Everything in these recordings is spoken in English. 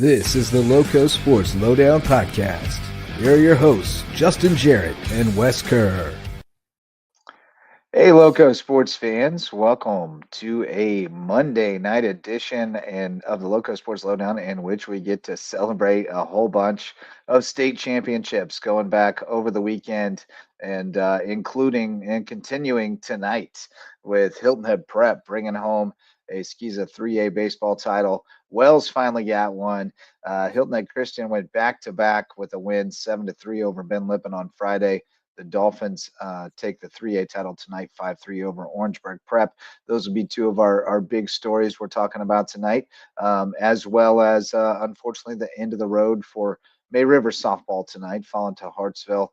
This is the LowcoSports Lowdown podcast. Here are your hosts, Justin Jarrett and Wes Kerr. Hey, Loco sports fans, welcome to a Monday night edition of the Loco Sports Lowdown, in which we get to celebrate a whole bunch of state championships going back over the weekend and including and continuing tonight with Hilton Head Prep bringing home a Skiza 3A baseball title. Wells finally got one. Hilton Head Christian went back-to-back with a win 7-3 over Ben Lippen on Friday. The Dolphins take the 3A title tonight, 5-3 over Orangeburg Prep. Those will be two of our big stories we're talking about tonight, as well as, unfortunately, the end of the road for May River softball tonight, falling to Hartsville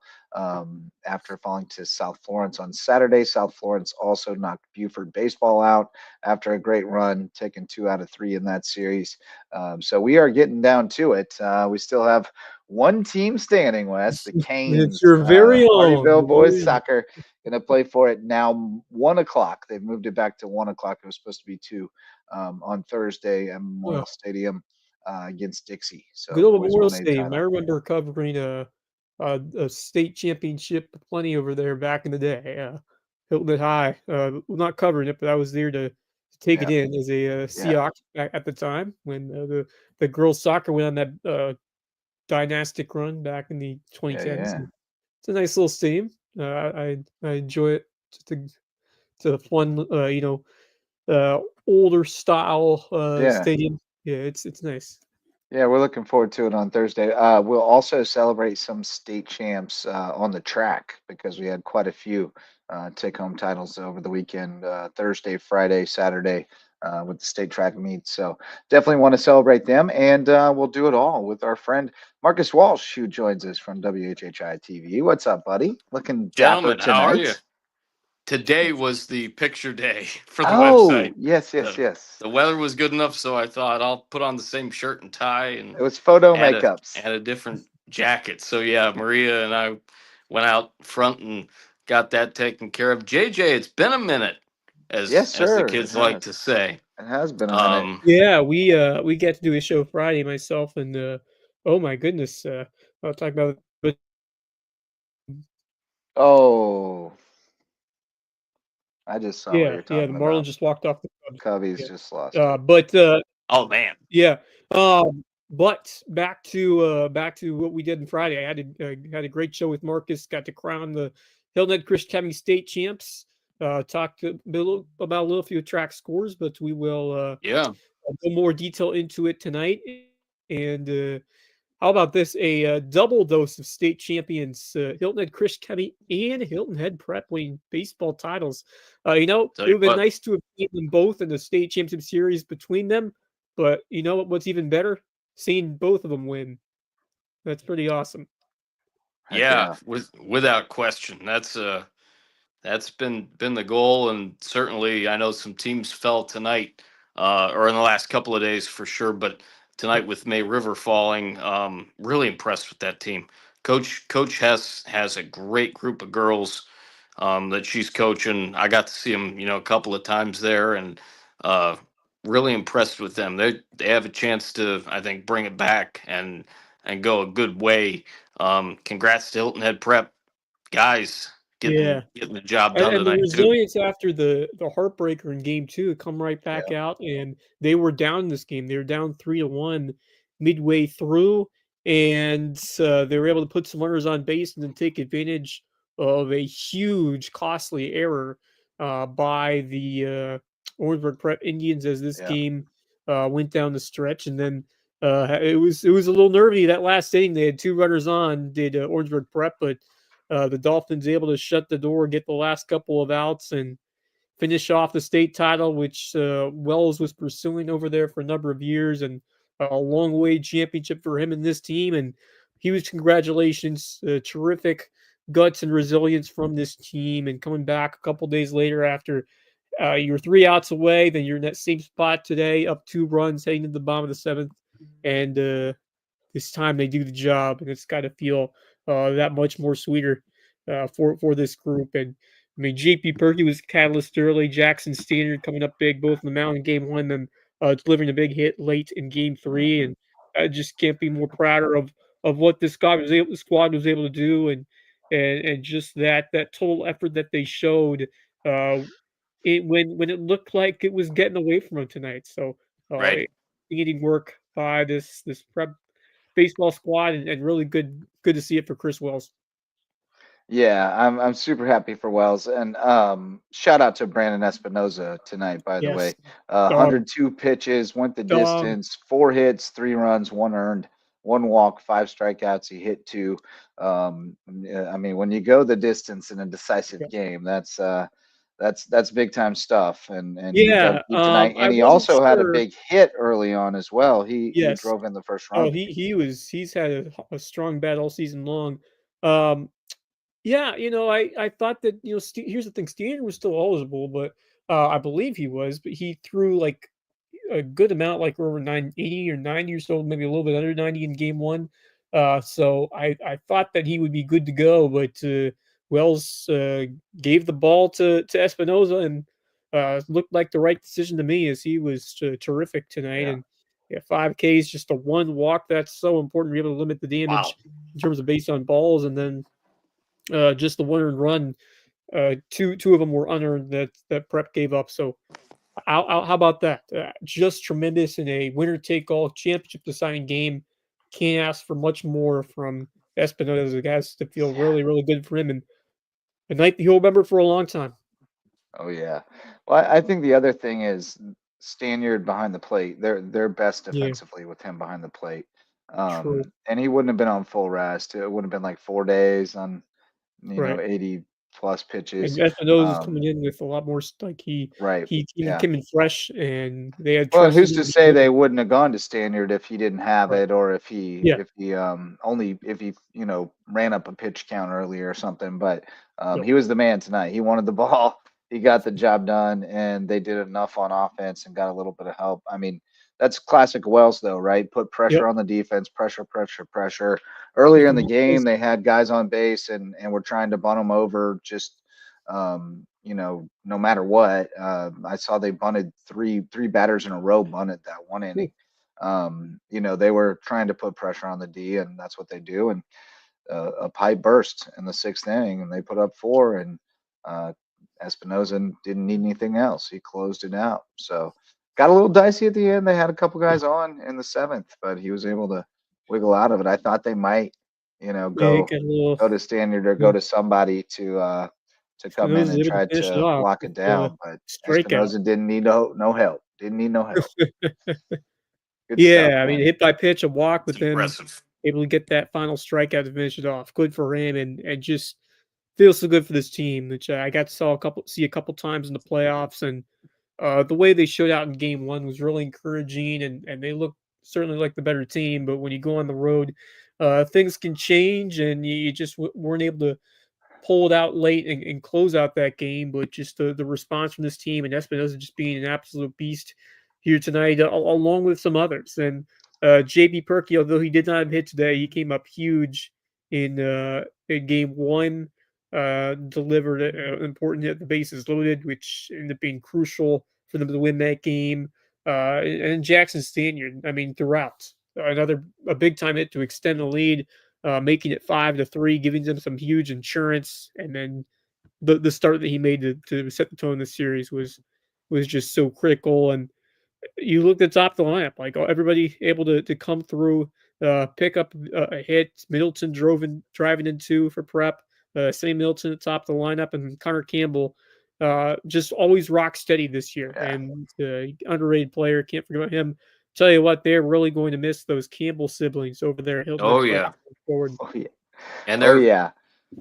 after falling to South Florence on Saturday. South Florence also knocked Buford baseball out after a great run, taking 2 out of 3 in that series. So we are getting down to it. We still have one team standing, Wes, the Canes. It's your very own. Hardyville boys soccer going to play for it now 1 o'clock. They've moved it back to 1 o'clock. It was supposed to be 2 on Thursday at Memorial Stadium against Dixie. So good old Memorial Stadium. I remember covering a state championship plenty over there back in the day. Hilton Head High. Well, not covering it, but I was there to take it in as a Seahawk at the time when the girls soccer went on that dynastic run back in the 2010s. Yeah. It's a nice little stadium. I enjoy it. It's a fun, older style stadium. Yeah, it's nice. Yeah, we're looking forward to it on Thursday. We'll also celebrate some state champs on the track because we had quite a few take-home titles over the weekend, Thursday, Friday, Saturday, with the state track meet. So definitely want to celebrate them, and we'll do it all with our friend Marcus Walsh, who joins us from WHHI TV. What's up, buddy? Looking Gentlemen, dapper tonight. how are you? Today was the picture day for the website. Yes. The weather was good enough, so I thought I'll put on the same shirt and tie and it was photo makeups and a different jacket. So yeah, Maria and I went out front and got that taken care of. JJ, it's been a minute, as the kids like to say. It has been a minute. Yeah, we get to do a show Friday, myself and oh my goodness, I'll talk about it. I just saw what you're talking the Marlins just walked off the Cubbies just lost. But oh man, yeah. But back to what we did on Friday. I had a great show with Marcus. Got to crown the Hilton Head Christian Academy state champs. Talked about a little few track scores, but we will go more detail into it tonight. And how about this? A double dose of state champions, Hilton Head Christian Academy and Hilton Head Prep winning baseball titles. It would have been nice to have seen them both in the state championship series between them. But you know what's even better? Seeing both of them win. That's pretty awesome. Yeah, without question. That's been the goal, and certainly I know some teams fell tonight, or in the last couple of days for sure, but tonight with May River falling, really impressed with that team. Coach has a great group of girls that she's coaching. I got to see them, a couple of times there, and really impressed with them. They have a chance to, I think, bring it back and go a good way. Congrats to Hilton Head Prep guys. Getting the job done and tonight. The resilience after the heartbreaker in game 2 come right back out, and they were down in this game. They were down 3-1 midway through, and they were able to put some runners on base and then take advantage of a huge, costly error by the Orangeburg Prep Indians as this game went down the stretch. And then it was a little nervy that last inning. They had 2 runners on, did Orangeburg Prep, but the Dolphins able to shut the door, get the last couple of outs, and finish off the state title, which Wells was pursuing over there for a number of years, and a long-way championship for him and this team. And huge congratulations, terrific guts and resilience from this team. And coming back a couple days later after you're 3 outs away, then you're in that same spot today, up 2 runs, heading to the bottom of the 7th. And this time they do the job, and it's got to feel that much more sweeter for this group. And I mean, JP Perky was a catalyst early. Jackson Standard coming up big, both in the mound in game 1, then delivering a big hit late in game 3. And I just can't be more prouder of what this squad was able to do, and just that total effort that they showed. Uh, when it looked like it was getting away from them tonight. So, Right. outstanding work by this prep baseball squad, and really good to see it for Chris Wells. Yeah, I'm super happy for Wells, and shout out to Brandon Espinoza tonight. By the Yes, way, dog, 102 pitches, went the dog. distance, 4 hits, 3 runs, 1 earned, 1 walk, 5 strikeouts. He hit 2. I mean, when you go the distance in a decisive Yeah, game, that's big time stuff. And he got yeah. it done tonight, I and he wasn't also had a sure. big hit early on as well. He Yes. drove in the first Oh, run. he's had a strong bat all season long. Um, Yeah, I thought that, here's the thing, Steiner was still eligible, but I believe he was, but he threw like a good amount, like over 980 or 90 or so, maybe a little bit under 90 in game one. So I thought that he would be good to go, but Wells gave the ball to Espinoza, and looked like the right decision to me, as he was terrific tonight. Yeah. And yeah, 5 Ks, just a 1 walk. That's so important to be able to limit the Wow. damage in terms of base on balls, and then just the one earned run. Two of them were unearned that Prep gave up. So how about that? Just tremendous in a winner take all championship deciding game. Can't ask for much more from Espinosa. The guys to feel Yeah. really good for him, and a night that he'll remember for a long time. Oh yeah. Well, I think the other thing is Stanyard behind the plate. They're best Yeah, defensively with him behind the plate. true. And he wouldn't have been on full rest. It would have been like 4 days on, Right. 80 plus pitches. And Espinosa is coming Um, in with a lot more like right. he Yeah. came in fresh, and they had Well, and trusted who's him to to say begin they with. wouldn't have gone to Standard if he didn't have Right. it, or Yeah. if he only if he ran up a pitch count earlier or something. But Yep. he was the man tonight. He wanted the ball. He got the job done, and they did enough on offense and got a little bit of help. I mean, that's classic Wells, though, right? Put pressure Yep. on the defense, pressure, pressure, pressure. Make Earlier in him the look game, crazy. they had guys on base and were trying to bunt them over. Just no matter what. I saw they bunted three batters in a row bunted that one inning. Ooh, They were trying to put pressure on the D, and that's what they do. And a pipe burst in the 6th inning, and they put up 4, and uh, Espinoza didn't need anything else. He closed it out. So got a little dicey at the end. They had a couple yeah. guys on in the 7th, but he was able to wiggle out of it. I thought they might, Yeah, he go got a little. go to Standard or go Yeah. to somebody to come in Espinosa's and able to try finish it to off lock with it a down. But strikeout. Espinoza didn't need no help. Didn't need no help. Good stuff, Yeah, I mean, man. hit by pitch, a walk, It's but then impressive. able to get that final strikeout to finish it off. Good for him, and just feels so good for this team, which I got to see a couple times in the playoffs, and the way they showed out in game one was really encouraging, and they look certainly like the better team. But when you go on the road, things can change, and you just weren't able to pull it out late and close out that game. But just the response from this team, and Espinosa just being an absolute beast here tonight, along with some others. And JB Perky, although he did not have hit today, he came up huge in game one. Delivered an important hit, the bases loaded, which ended up being crucial for them to win that game. And Jackson Stanyard, I mean, throughout, a big time hit to extend the lead, making it 5-3, giving them some huge insurance. And then the start that he made to set the tone of the series was just so critical. And you looked at the top of the lineup, like everybody able to come through, pick up a hit. Middleton driving in two for Prep. Sam Middleton at the top of the lineup, and Connor Campbell, just always rock steady this year, Yeah. and underrated player. Can't forget about him. Tell you what, they're really going to miss those Campbell siblings over there at Hilton Oh Head Track yeah. going forward. Oh yeah. And Oh they're yeah.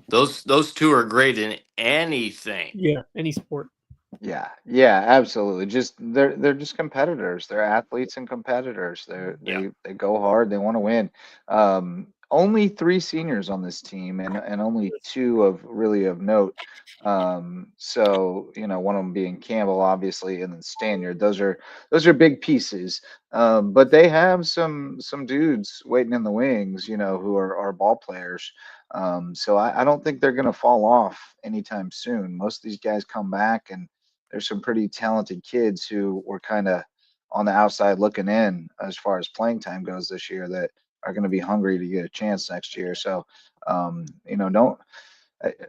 those two are great in anything. Yeah, any sport. Yeah, yeah, absolutely. Just they're just competitors. They're athletes and competitors. Yeah. They go hard. They want to win. Only 3 seniors on this team, and only two of really of note. So one of them being Campbell, obviously, and then Stanyard. Those are big pieces. But they have some dudes waiting in the wings, who are ball players. So I don't think they're going to fall off anytime soon. Most of these guys come back, and there's some pretty talented kids who were kind of on the outside looking in as far as playing time goes this year that are going to be hungry to get a chance next year. So, don't.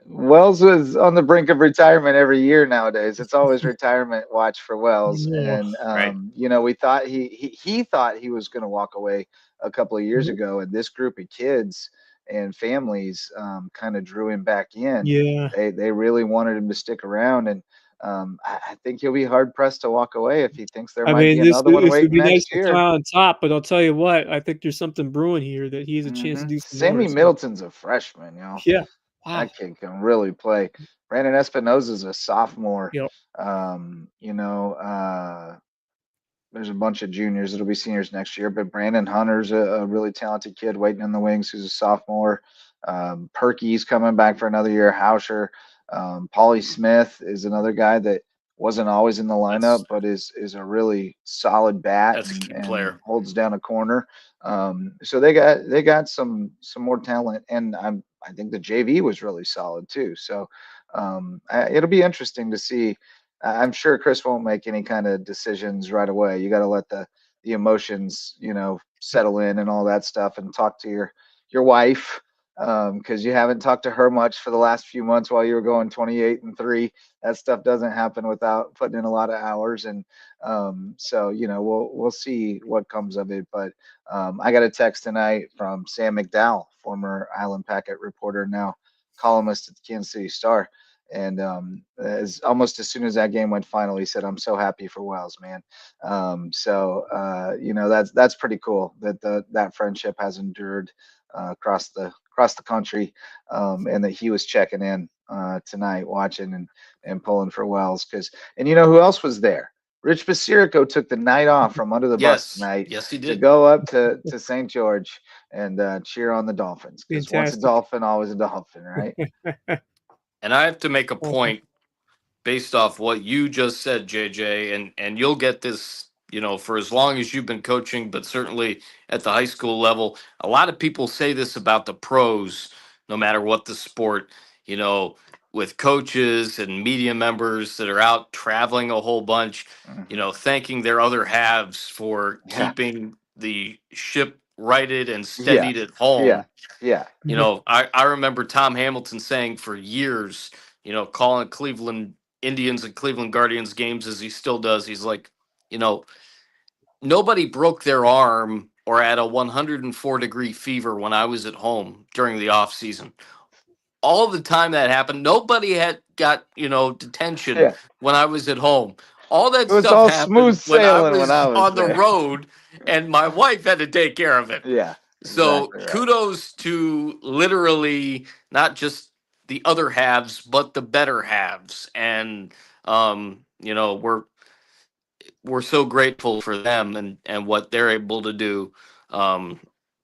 Wells was on the brink of retirement every year nowadays. It's always retirement watch for Wells, Yeah. and Right. we thought he thought he was going to walk away a couple of years ago, and this group of kids and families kind of drew him back in. Yeah. They really wanted him to stick around, and I think he'll be hard pressed to walk away if he thinks there might be This another one would waiting be nice next to year. fly on top, but I'll tell you what, I think there's something brewing here that he has a chance to do some more. Sammy Middleton's a freshman, Yeah. Wow. That kid can really play. Brandon Espinosa's a sophomore. Yep. There's a bunch of juniors that'll be seniors next year, but Brandon Hunter's a really talented kid waiting in the wings who's a sophomore. Perky's coming back for another year. Hauscher. Paulie Smith is another guy that wasn't always in the lineup, but is a really solid bat and holds down a corner. So they got some more talent, and I think the JV was really solid too. So it'll be interesting to see. I'm sure Chris won't make any kind of decisions right away. You got to let the emotions, settle in and all that stuff, and talk to your wife, because you haven't talked to her much for the last few months while you were going 28-3. That stuff doesn't happen without putting in a lot of hours, and so we'll see what comes of it. But I got a text tonight from Sam McDowell, former Island Packet reporter, now columnist at the Kansas City Star. And as soon as that game went final, he said, "I'm so happy for Wells, man." That's pretty cool that that friendship has endured across the country, and that he was checking in tonight, watching and pulling for Wells. And you know who else was there? Rich Basirico took the night off from under the bus tonight. Yes, he did. To go up to St. George and cheer on the Dolphins. Because once a Dolphin, always a Dolphin, right? And I have to make a point based off what you just said, JJ, and you'll get this, for as long as you've been coaching, but certainly at the high school level. A lot of people say this about the pros, no matter what the sport, with coaches and media members that are out traveling a whole bunch, thanking their other halves for keeping the ship righted and steadied at home. Yeah. I remember Tom Hamilton saying for years, calling Cleveland Indians and Cleveland Guardians games as he still does. He's like, nobody broke their arm or had a 104-degree fever when I was at home during the off season. All the time that happened, nobody had got, detention when I was at home. All that stuff happened when I was on the road, and my wife had to take care of it. Yeah. So kudos to literally not just the other halves, but the better halves. And, we're so grateful for them and what they're able to do.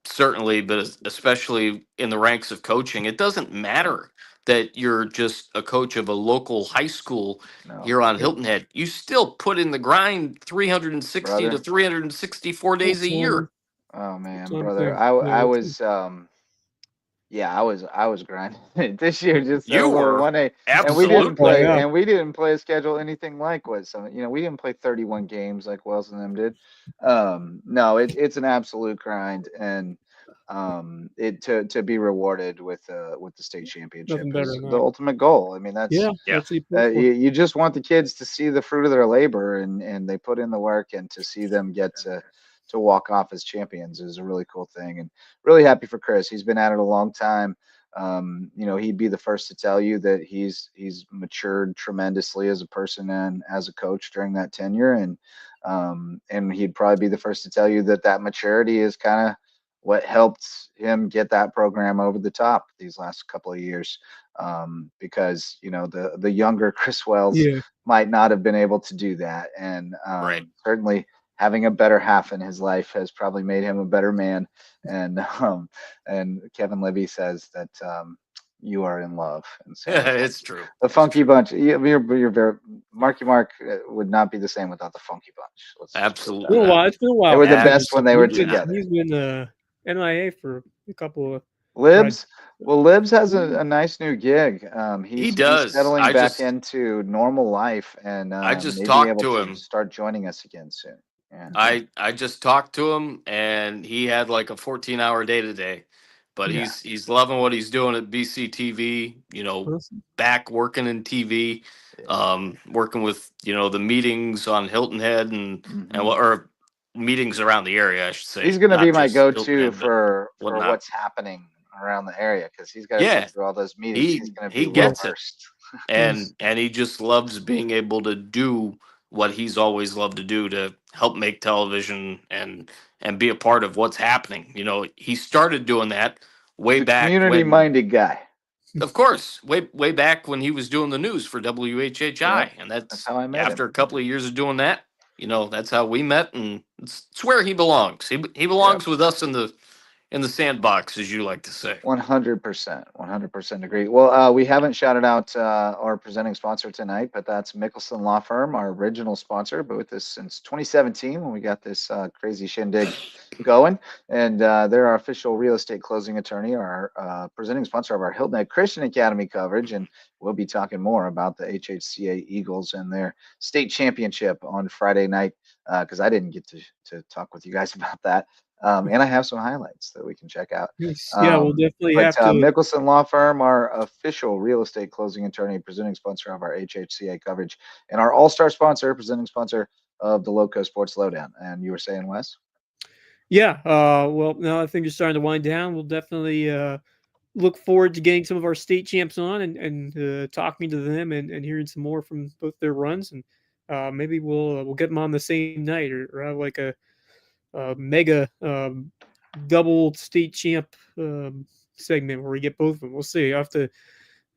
Certainly, but especially in the ranks of coaching, it doesn't matter that you're just a coach of a local high school here on Hilton Head. You still put in the grind 360 to 364 days a year. Oh man, brother. I was grinding this year. Just you were 1A, absolutely, and we didn't play a schedule anything like what some. We didn't play 31 games like Wells and them did. No, it's an absolute grind, and to be rewarded with the state championship is the ultimate goal. I mean, that's you just want the kids to see the fruit of their labor, and they put in the work, and to see them get to walk off as champions is a really cool thing, and really happy for Chris. He's been at it a long time. He'd be the first to tell you that he's matured tremendously as a person and as a coach during that tenure, and he'd probably be the first to tell you that maturity is kind of what helped him get that program over the top these last couple of years, because the younger Chris Wells might not have been able to do that, and certainly having a better half in his life has probably made him a better man. And Kevin Libby says that you are in love. And so it's true. The Funky Bunch. You're very, Marky Mark would not be the same without the Funky Bunch. Absolutely. It's been a while. They were the best when they were together. He's been NIA for a couple of Libs. Well, Libs has a nice new gig. He does. He's settling back into normal life, and I just talked to him. Start joining us again soon. Yeah. I just talked to him, and he had like a 14-hour day today, but Yeah. he's loving what he's doing at BCTV. Awesome. Back working in TV, Yeah. working with the meetings on Hilton Head and Mhm. or meetings around the area, I should He's say, going to be not my just Hilton go-to Head, but for whatnot. what's happening around the area, because he's got to sit Yeah, through all those meetings. He's he going to be he well gets it, versed. and he just loves being able to do what he's always loved to do, to help make television and be a part of what's happening. He started doing that way He's a back when, community-minded guy. of course, way back when he was doing the news for Yep. WHHI, and That's that's how I met him. after a couple of years of doing that. That's how we met, and it's where he belongs. He belongs Yep. with us in the sandbox, as you like to say. 100%, 100% agree. Well, we haven't shouted out our presenting sponsor tonight, but that's Mickelson Law Firm, our original sponsor, but with us since 2017 when we got this crazy shindig going. And they're our official real estate closing attorney, our presenting sponsor of our Hilton Head Christian Academy coverage. And we'll be talking more about the HHCA Eagles and their state championship on Friday night, because I didn't get to talk with you guys about that. And I have some highlights that we can check out. Nice. Yeah, we'll definitely But have to. Mickelson Law Firm, our official real estate closing attorney, presenting sponsor of our HHCA coverage, and our all-star sponsor, presenting sponsor of the LowcoSports Lowdown. And you were saying, Wes? Yeah. Well, now I think you're starting to wind down. We'll definitely look forward to getting some of our state champs on and talking to them and hearing some more from both their runs, and maybe we'll get them on the same night, or have like a mega double state champ segment where we get both of them. We'll see. I have to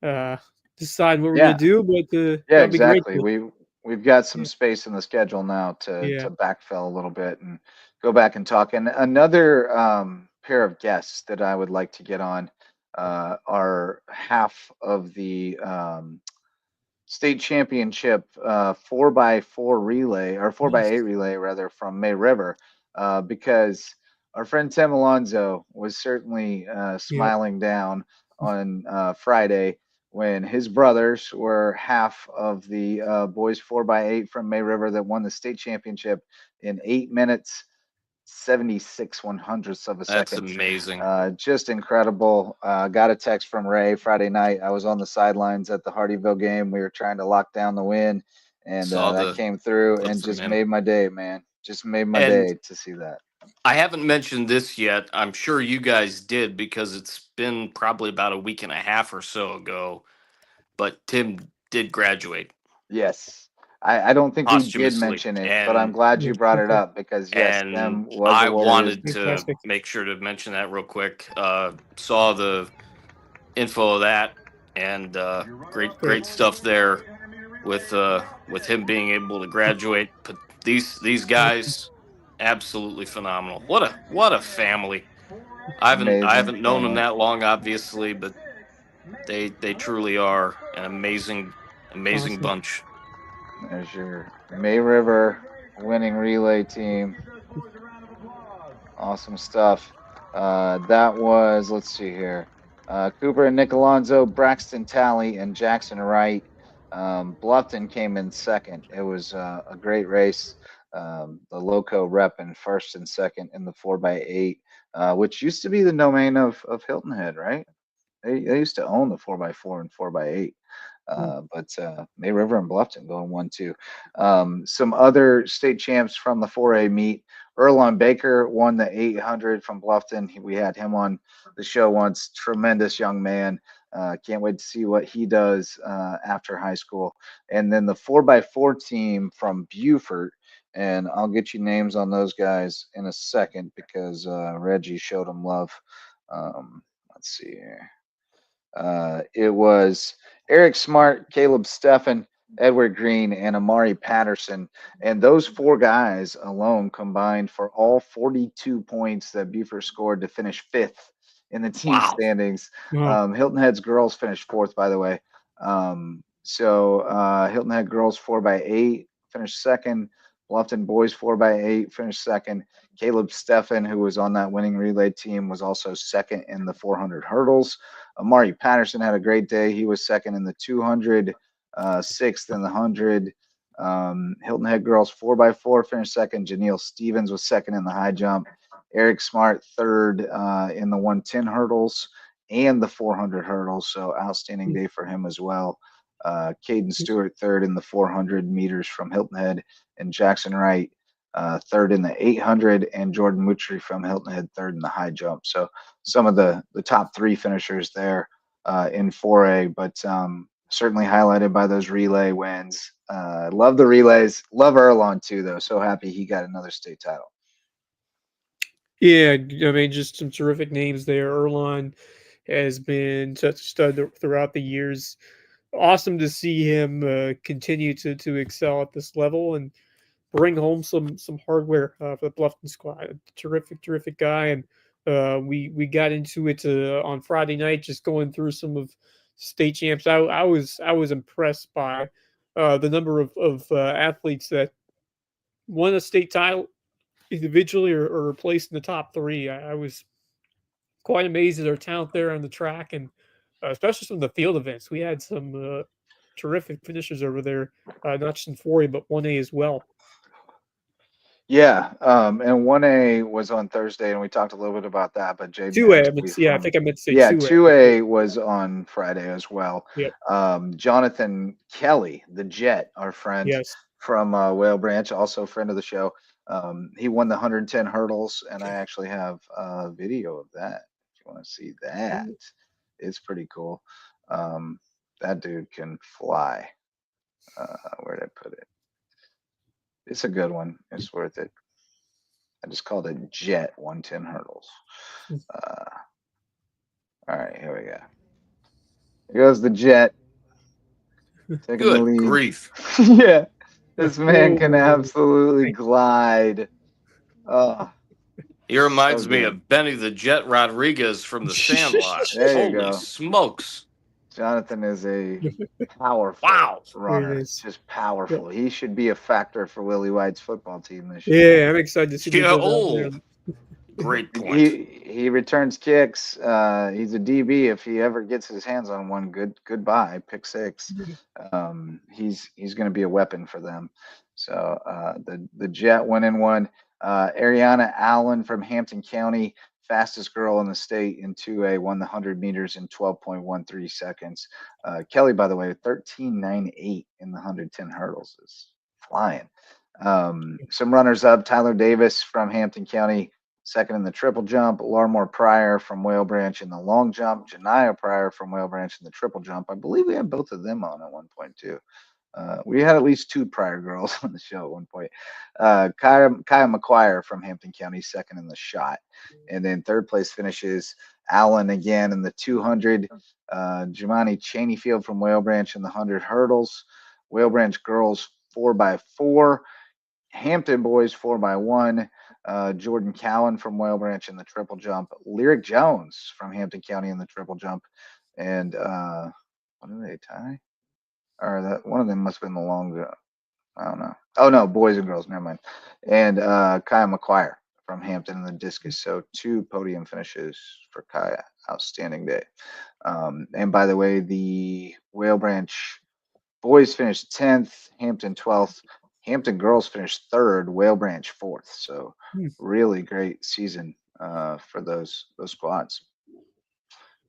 uh, decide what we're Yeah. gonna do, but Yeah, that'd be great. exactly. We've got some Yeah. space in the schedule now to Yeah. backfill a little bit and go back and talk. And another pair of guests that I would like to get on are half of the state championship 4x4 relay, or 4x8 relay rather, from May River, because our friend Tim Alonso was certainly Yep. smiling down on Friday when his brothers were half of the boys 4x8 from May River that won the state championship in 8 minutes 76/100ths of a That's second. amazing. Just incredible. Got a text from Ray Friday night. I was on the sidelines at the Hardyville game. We were trying to lock down the win, and Saw that the came through clip and from just him. made my day, man. Just made my And day to see that. I haven't mentioned this yet. I'm sure you guys did, because it's been probably about a week and a half or so ago. But Tim did graduate Yes. I don't think we did posthumously, mention it, but I'm and glad Yeah. you brought it Okay. up because, yes, Tim was I awarded. wanted to Fantastic. make sure to mention that real quick. Saw the info of that, and great stuff there with him being able to graduate. But these Awesome. guys, absolutely phenomenal. What a family. I Amazing haven't known them family. that long, obviously, but they truly are an amazing Awesome. bunch. There's your May River winning relay team. Awesome stuff. That was, let's see here, Cooper and Nick Alonso, Braxton Talley, and Jackson Wright. Bluffton came in second. It was a great race. The Loco rep in first and second in the 4x8, which used to be the domain of Hilton Head, right? They used to own the 4x4 and 4x8. But May River and Bluffton going 1-2. Some other state champs from the 4A meet. Erlon Baker won the 800 from Bluffton. We had him on the show once. Tremendous young man. Can't wait to see what he does after high school. And then the 4x4 team from Beaufort. And I'll get you names on those guys in a second because Reggie showed them love. Let's see here. It was Eric Smart, Caleb Steffen, Edward Green, and Amari Patterson. And those four guys alone combined for all 42 points that Beaufort scored to finish fifth in the team Wow. standings. Wow. Hilton Head's girls finished fourth, by the way. Hilton Head girls 4x8 finished second. Bluffton boys 4x8 finished second. Caleb Steffen, who was on that winning relay team, was also second in the 400 hurdles. Amari Patterson had a great day. He was second in the 200, sixth in the 100. Hilton Head girls 4x4 finished second. Janelle Stevens was second in the high jump. Eric Smart third in the 110 hurdles and the 400 hurdles. So outstanding day for him as well. Caden Stewart third in the 400 meters from Hilton Head, and Jackson Wright third in the 800, and Jordan Mutry from Hilton Head third in the high jump. So some of the top three finishers there in 4A, but certainly highlighted by those relay wins. Love the relays. Love Erlon too, though. So happy he got another state title. Yeah, I mean, just some terrific names there. Erlon has been such a stud throughout the years. Awesome to see him continue to excel at this level and bring home some hardware for the Bluffton squad. Terrific guy, and we got into it on Friday night, just going through some of state champs. I was impressed by the number of athletes that won a state title individually or placed in the top three. I was quite amazed at our talent there on the track, and especially some of the field events. We had some terrific finishers over there, not just in 4A but 1A as well. Yeah, and 1A was on Thursday, and we talked a little bit about that. But Jay 2A, I think I meant to say 2A. 2A was on Friday as well. Yep. Jonathan Kelly, the Jet, our friend from Whale Branch, also a friend of the show. He won the 110 hurdles, and I actually have a video of that. If you want to see that, it's pretty cool. That dude can fly. Where did I put it? It's a good one. It's worth it. I just called it Jet 110 hurdles. All right, here we go. Here goes the Jet. Taking the lead. Good grief. Yeah, this man can absolutely glide. He reminds me of Benny the Jet Rodriguez from The Sandlot. There you Holy go. Smokes. Jonathan is a powerful runner. Just powerful. Yeah. He should be a factor for Willie White's football team this year. Yeah, I'm excited to see. Great point. He returns kicks. He's a DB. If he ever gets his hands on one, goodbye. Pick six. He's going to be a weapon for them. So the Jet went in one. Ariana Allen from Hampton County, fastest girl in the state in 2A, won the 100 meters in 12.13 seconds. Kelly, by the way, 13.98 in the 110 hurdles, is flying. Some runners up: Tyler Davis from Hampton County, second in the triple jump. Larmore Pryor from Whale Branch in the long jump. Janiyah Pryor from Whale Branch in the triple jump. I believe we had both of them on at one point too. We had at least two Pryor girls on the show at one point. Kaya McQuire from Hampton County, second in the shot. And then third place finishes Allen again in the 200. Jemani Cheneyfield from Whale Branch in the 100 hurdles. Whale Branch girls 4x4. Hampton boys 4x1. Jordan Cowan from Whale Branch in the triple jump. Lyric Jones from Hampton County in the triple jump. And what did they tie? Or that one of them must have been the long jump. I don't know. Oh no, boys and girls, never mind. And Kaya McQuire from Hampton in the discus. So 2 podium finishes for Kaya. Outstanding day. And by the way, the Whale Branch boys finished 10th, Hampton 12th. Hampton girls finished 3rd, Whale Branch 4th. So really great season for those squads.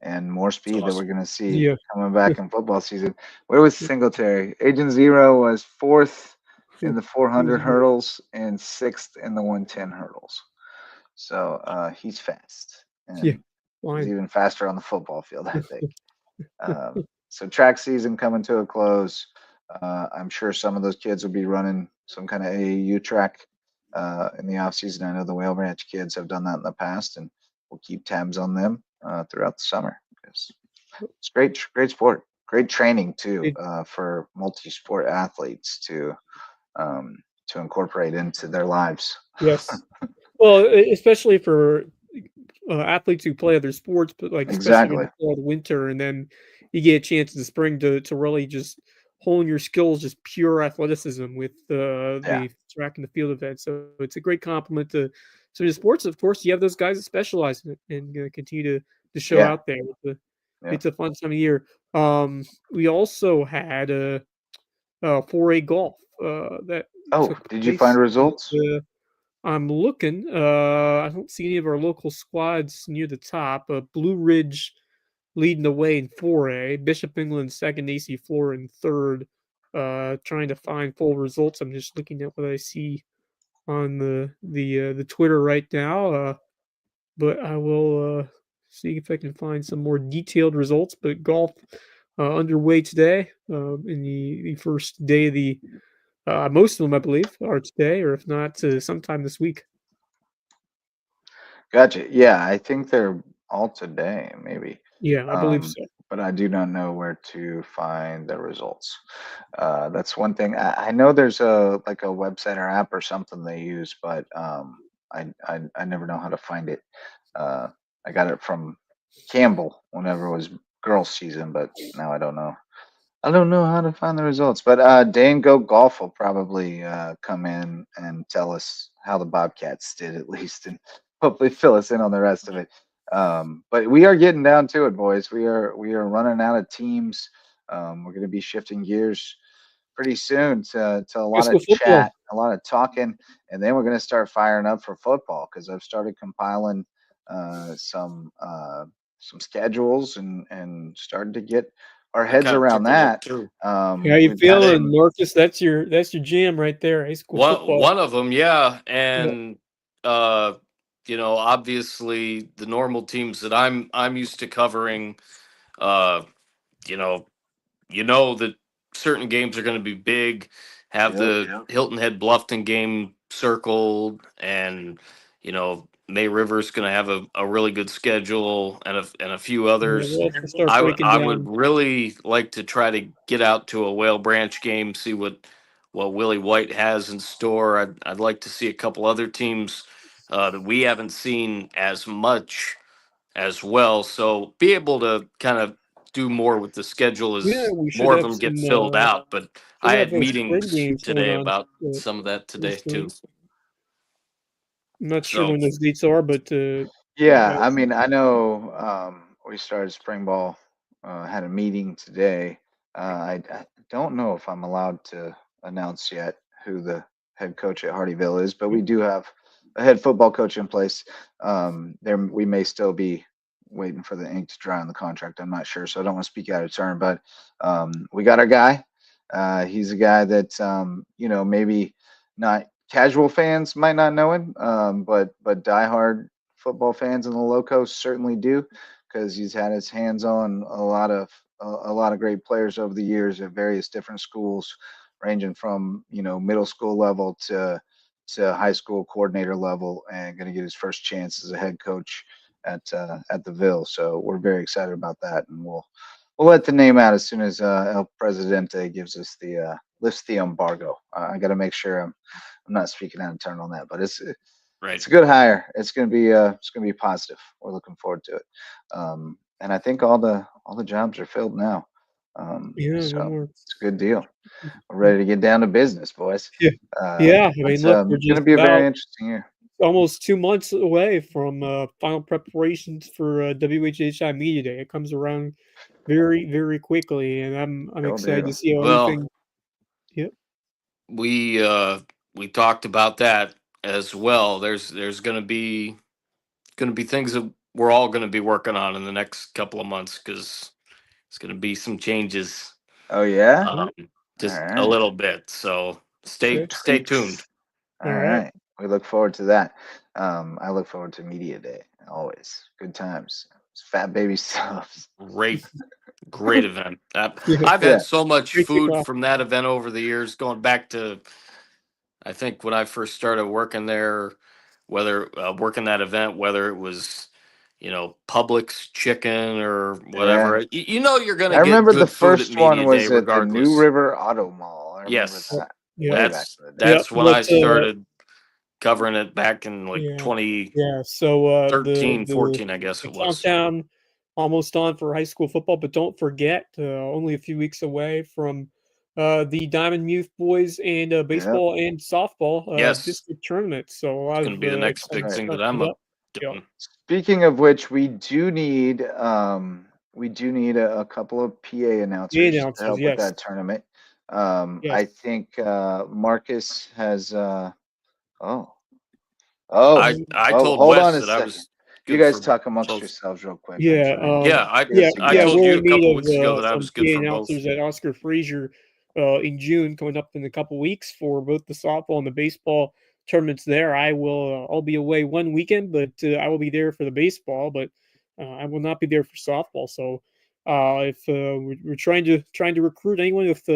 And more speed that we're going to see coming back in football season. Where was Singletary? Agent Zero was 4th in the 400 hurdles and 6th in the 110 hurdles. So he's fast. And he's even faster on the football field, I think. So track season coming to a close. I'm sure some of those kids will be running some kind of AAU track in the off season. I know the Whale Branch kids have done that in the past, and we'll keep tabs on them throughout the summer. It's great sport, great training too for multi-sport athletes to incorporate into their lives. Yes, well, especially for athletes who play other sports, but like especially in the winter, and then you get a chance in the spring to really just hone your skills, just pure athleticism with the track and the field event. So it's a great compliment to the sports. Of course, you have those guys that specialize in it and continue to show out there. It's a fun time of year. We also had 4A golf. that Oh, took did you find place. results? I'm looking. I don't see any of our local squads near the top. Blue Ridge leading the way in 4A. Bishop England second. AC Flora in third. Trying to find full results. I'm just looking at what I see on the Twitter right now. But I will see if I can find some more detailed results. But golf underway today in the first day of the. Most of them, I believe, are today, or if not, sometime this week. Gotcha. Yeah, I think they're all today, maybe. Yeah, I believe so. But I do not know where to find the results. That's one thing. I know there's a like a website or app or something they use, but I never know how to find it. I got it from Campbell whenever it was girls season, but now I don't know. I don't know how to find the results. But Dane Go Golf will probably come in and tell us how the Bobcats did at least, and hopefully fill us in on the rest of it. But we are getting down to it, boys. We are running out of teams. We're going to be shifting gears pretty soon to a lot Let's go of football. chat, a lot of talking, and then we're going to start firing up for football because I've started compiling some schedules and started to get our I heads kind of around took a look that. too. How you We've had feeling, some, Marcus? That's your jam right there. High school football. One of them, yeah, Yeah. and obviously the normal teams that I'm used to covering, uh, you know, that certain games are going to be big. Have yep, the Hilton Head Bluffton game circled, and May River's going to have a really good schedule, and a few Yeah, others. we'll have to start I would breaking I would down. really like to try to get out to a Whale Branch game, see what Willie White has in store. I'd like to see a couple other teams that we haven't seen as much as well. So be able to kind of do more with the schedule Yeah, as we should more of have them get some. filled out. But I Should have had those spring meetings games going today on about some of that pretty today too. soon. I'm not sure So when those dates are, but yeah. I mean, I know we started spring ball. Had a meeting today. I don't know if I'm allowed to announce yet who the head coach at Hardyville is, but we do have a head football coach in place. There, we may still be waiting for the ink to dry on the contract. I'm not sure, so I don't want to speak out of turn. But we got our guy. He's a guy that maybe not casual fans might not know him, but diehard football fans in the Loco certainly do, because he's had his hands on a lot of great players over the years at various different schools, ranging from middle school level to high school coordinator level, and going to get his first chance as a head coach at the Ville. So we're very excited about that, and we'll let the name out as soon as El Presidente gives us the lifts the embargo. I got to make sure I'm not speaking out of turn on that, but it's right, a good hire. It's gonna be positive. We're looking forward to it. And I think all the jobs are filled now. yeah, no So more. it's a good deal. We're ready to get down to business, boys. Yeah, yeah. I mean, It's look, we're gonna just be a very about interesting year. almost 2 months away from final preparations for WHHI Media Day. It comes around very, very quickly, and I'm Sure excited to do. see how well, everything. Yep. we talked about that as well. There's going to be things that we're all going to be working on in the next couple of months, because it's going to be some changes, Oh yeah. um, All just a right. little bit. So stay Okay. stay tuned. All All right. right. We look forward to that. I look forward to Media Day. Always good times. It's fat baby stuff. Great event. Yeah. I've Yeah. had so much Great food kickoff. from that event over the years, going back to, I think, when I first started working there, whether working that event, whether it was, Publix chicken or Yeah. whatever. You're going I to get remember the good food at first one Media Day was at the New regardless. River Auto Mall. I remember Yes, Yep. that Yep. way back that's in the day. Yep. that's when I What? started covering it back in like Yeah. 2013, Yeah. So the 14, I guess it was. countdown almost on for high school football, but don't forget, only a few weeks away from the Diamond Youth boys and Yep, baseball and softball Yes, district tournaments. So a it's lot going to of be the next that's big exciting right. thing stuff that I'm coming up. Yep. doing. Speaking of which, we do need a couple of PA The announcers to announcers, help with yes. that tournament. Yes. I think Marcus has. I told Hold on Wes a that I second. was You good guys for talk amongst both. yourselves real quick. I'm Yeah, trying to Yeah, get a I we're told you suggestion. a in need couple of weeks ago that I some was good PA for both. announcers at Oscar in June, coming up in a couple weeks for both the softball and the baseball tournaments there. I'll be away one weekend, but I will be there for the baseball, but I will not be there for softball. So if we're trying to recruit anyone with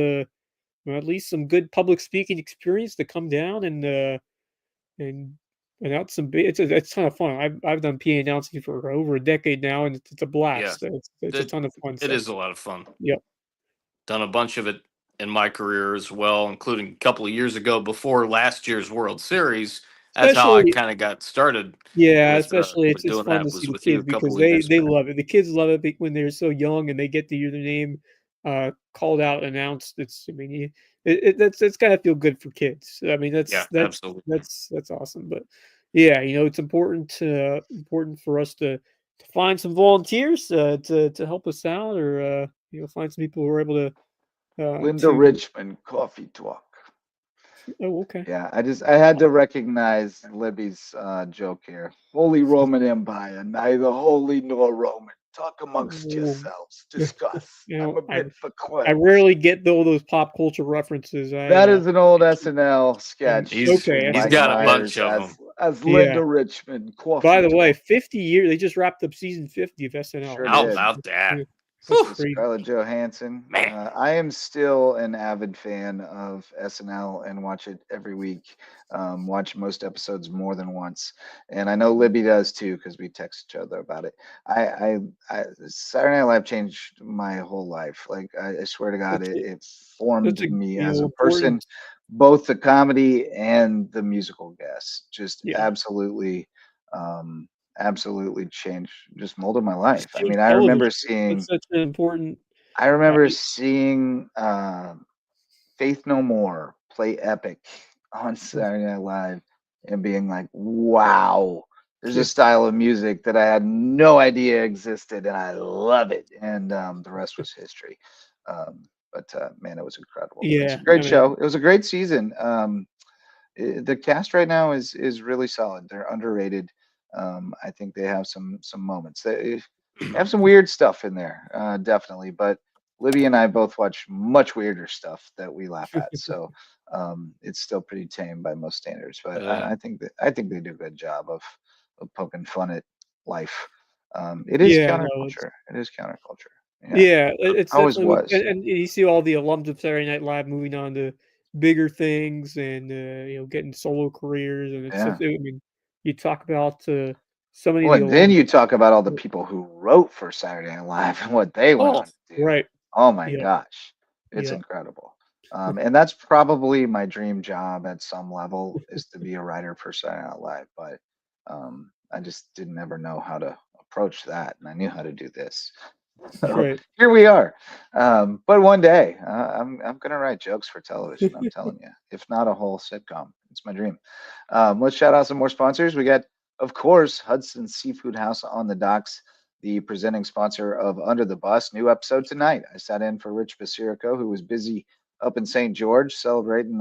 at least some good public speaking experience to come down and announce some. It's a ton of fun. I've done PA announcing for over a decade now, and it's a Yeah, blast. It's a it, ton of fun. it So is a lot of fun. yep. Done a bunch of it in my career as well, including a couple of years ago before last year's World Series. That's how I Especially kind of got started Yeah, with especially it's doing fun to that. see Was the with you kids a couple because of years they back. love it. The kids love it when they're so young and they get to hear their name called out, announced. It's I mean, that's gotta feel good for kids. I mean, Yeah, absolutely. that's awesome. But yeah, it's important for us to find some volunteers to help us out, or find some people who are able Linda to. Richmond, Coffee Talk. Oh, okay. Yeah, I had to recognize Libby's joke here. Holy Roman Empire, neither holy nor Roman. Talk amongst Oh, yourselves. Discuss. you I'm know, a bit for I clothes. rarely get all those pop culture references. That is an old SNL sketch Okay, featuring He's Mike got a SNL. bunch Myers of them. as Yeah. Linda Richmond, By Coffee the way, Talk. 50 years. They just wrapped up season 50 of SNL. Sure How did. about that? Yeah, that's Whew, With crazy. Scarlett Johansson. man. I am still an avid fan of SNL and watch it every week. Watch most episodes more than once, and I know Libby does too because we text each other about it. Saturday Night Live changed my whole life. Like I swear to God, That's a, it that's formed a me as a person, important. both the comedy and the musical guests. Just Yeah, absolutely. Absolutely changed, just molded my life. it's I mean, changed television. It's such an important. I Uh, remember seeing Faith No More play Epic on Saturday Night Live and being like, wow, there's a style of music that I had no idea existed and I love it. And the rest was history. But man, it was incredible. It's a yeah, I great mean, show. It was a great season. The cast right now is really solid. They're underrated. I think they have some moments. They have some weird stuff in there, definitely. But Libby and I both watch much weirder stuff that we laugh at. So it's still pretty tame by most standards. But I think they do a good job of poking fun at life. It is yeah, no, counterculture. It is counterculture. Yeah, yeah, it's always definitely, was. and you see all the alums of Saturday Night Live moving on to bigger things and getting solo careers, and it's Yeah. such. I mean, you talk about so many of Well, the and then alums. you talk about all the people who wrote for Saturday Night Live and what they went Oh, on to do. Right. Oh my Yeah. gosh, it's Yeah. incredible. And that's probably my dream job at some level is to be a writer for Saturday Night Live. But I just didn't ever know how to approach that, and I knew how to do this. So Right. here we are. But one day, I'm gonna write jokes for television. I'm telling you, if not a whole sitcom, it's my dream. Let's shout out some more sponsors. We got, of course, Hudson Seafood House on the docks, the presenting sponsor of Under the Bus. New episode tonight. I sat in for Rich Basirico, who was busy up in St. George celebrating,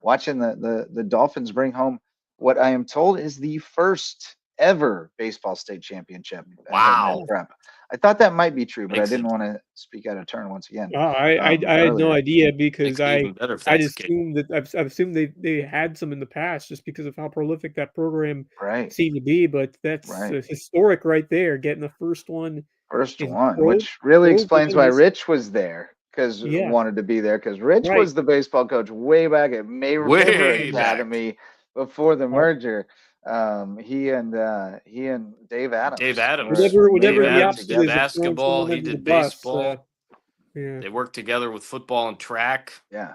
watching the Dolphins bring home what I am told is the first ever baseball state championship at Hilton Head wow. Prep. I thought that might be true, but I Makes didn't it want to speak out of turn once again I had no earlier. idea because makes it even better if I'd that's the case. assumed that I've assumed they had some in the past just because of how prolific that program Right, seemed to be, but that's right. historic right there, getting the first one First in one, which really explains program why history. Rich was there, because Yeah, wanted to be there, because Rich right. was the baseball coach way back at May River Way back. Academy before the Uh, merger. He and Dave Dave Adams Adams. were Dave Whenever the there Adams did opposite is together. of throwing basketball. someone He under the did bus, baseball. yeah, They worked together with football and track Yeah,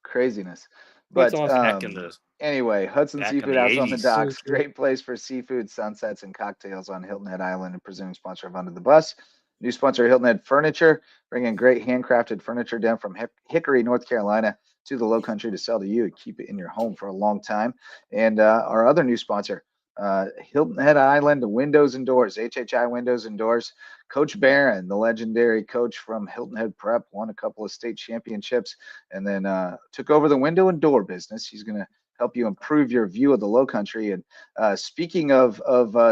craziness. that's But awesome. anyway, Hudson back in Seafood the House on the 80s. Really docks, cool. great place for seafood, sunsets, and cocktails on Hilton Head Island, and presenting sponsor of Under the Bus. New sponsor Hilton Head Furniture, bringing great handcrafted furniture down from Hickory, North Carolina, to the Low Country to sell to you and keep it in your home for a long time. And our other new sponsor, Hilton Head Island Windows and Doors, HHI Windows and Doors. Coach Barron, the legendary coach from Hilton Head Prep, won a couple of state championships and then took over the window and door business. He's going to help you improve your view of the Low Country. And speaking of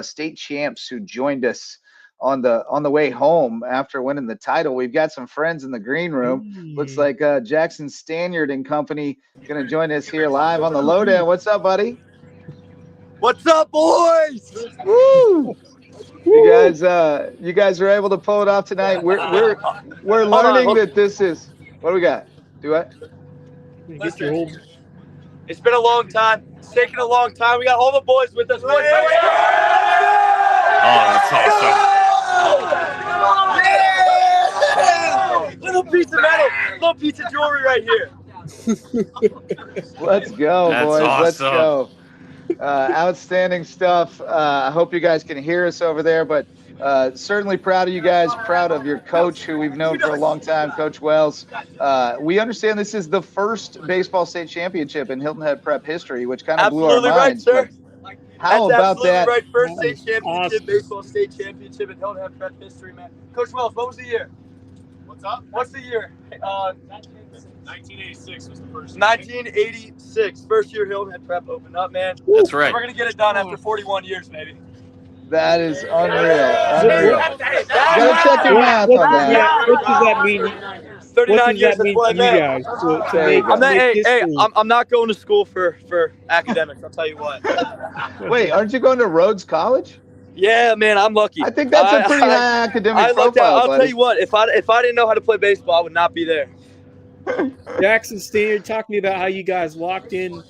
state champs who joined us on the way home after winning the title, we've got some friends in the green room. Looks like Jackson Stanyard and company going to join us here live on the Lowdown. What's up, buddy? What's up, boys? Woo! You guys were able to pull it off tonight. We're learning that this is what do we got? Do what? Listen, it's been a long time. It's taken a long time. We got all the boys with us. Oh, that's awesome. Yeah! Little piece of metal, little piece of jewelry right here. Let's go, that's boys. Awesome. Let's go. Outstanding stuff. I hope you guys can hear us over there, but certainly proud of you guys, proud of your coach who we've known for a long time, Coach Wells. We understand this is the first baseball state championship in Hilton Head Prep history, which kind of blew our minds. Right, sir. How That's about that? Right. First state championship, awesome. Baseball state championship in Hilton Head Prep history, man. Coach Wells, what was the year? What's up? What's the year? 1986 was the first. 1986, first year Hilton Head Prep opened up, man. That's right. We're gonna get it done after 41 years, baby. That is unreal. Gotta check your math on that. What does that mean? 39 years. That's what you I guys to There make, you go. I'm not going to school for academics. I'll tell you what. Wait, aren't you going to Rhodes College? Yeah, man, I'm lucky. I think that's a pretty high academic profile, I'll buddy. tell you what. If I didn't know how to play baseball, I would not be there. Jackson Stanyard, talk to me about how you guys locked in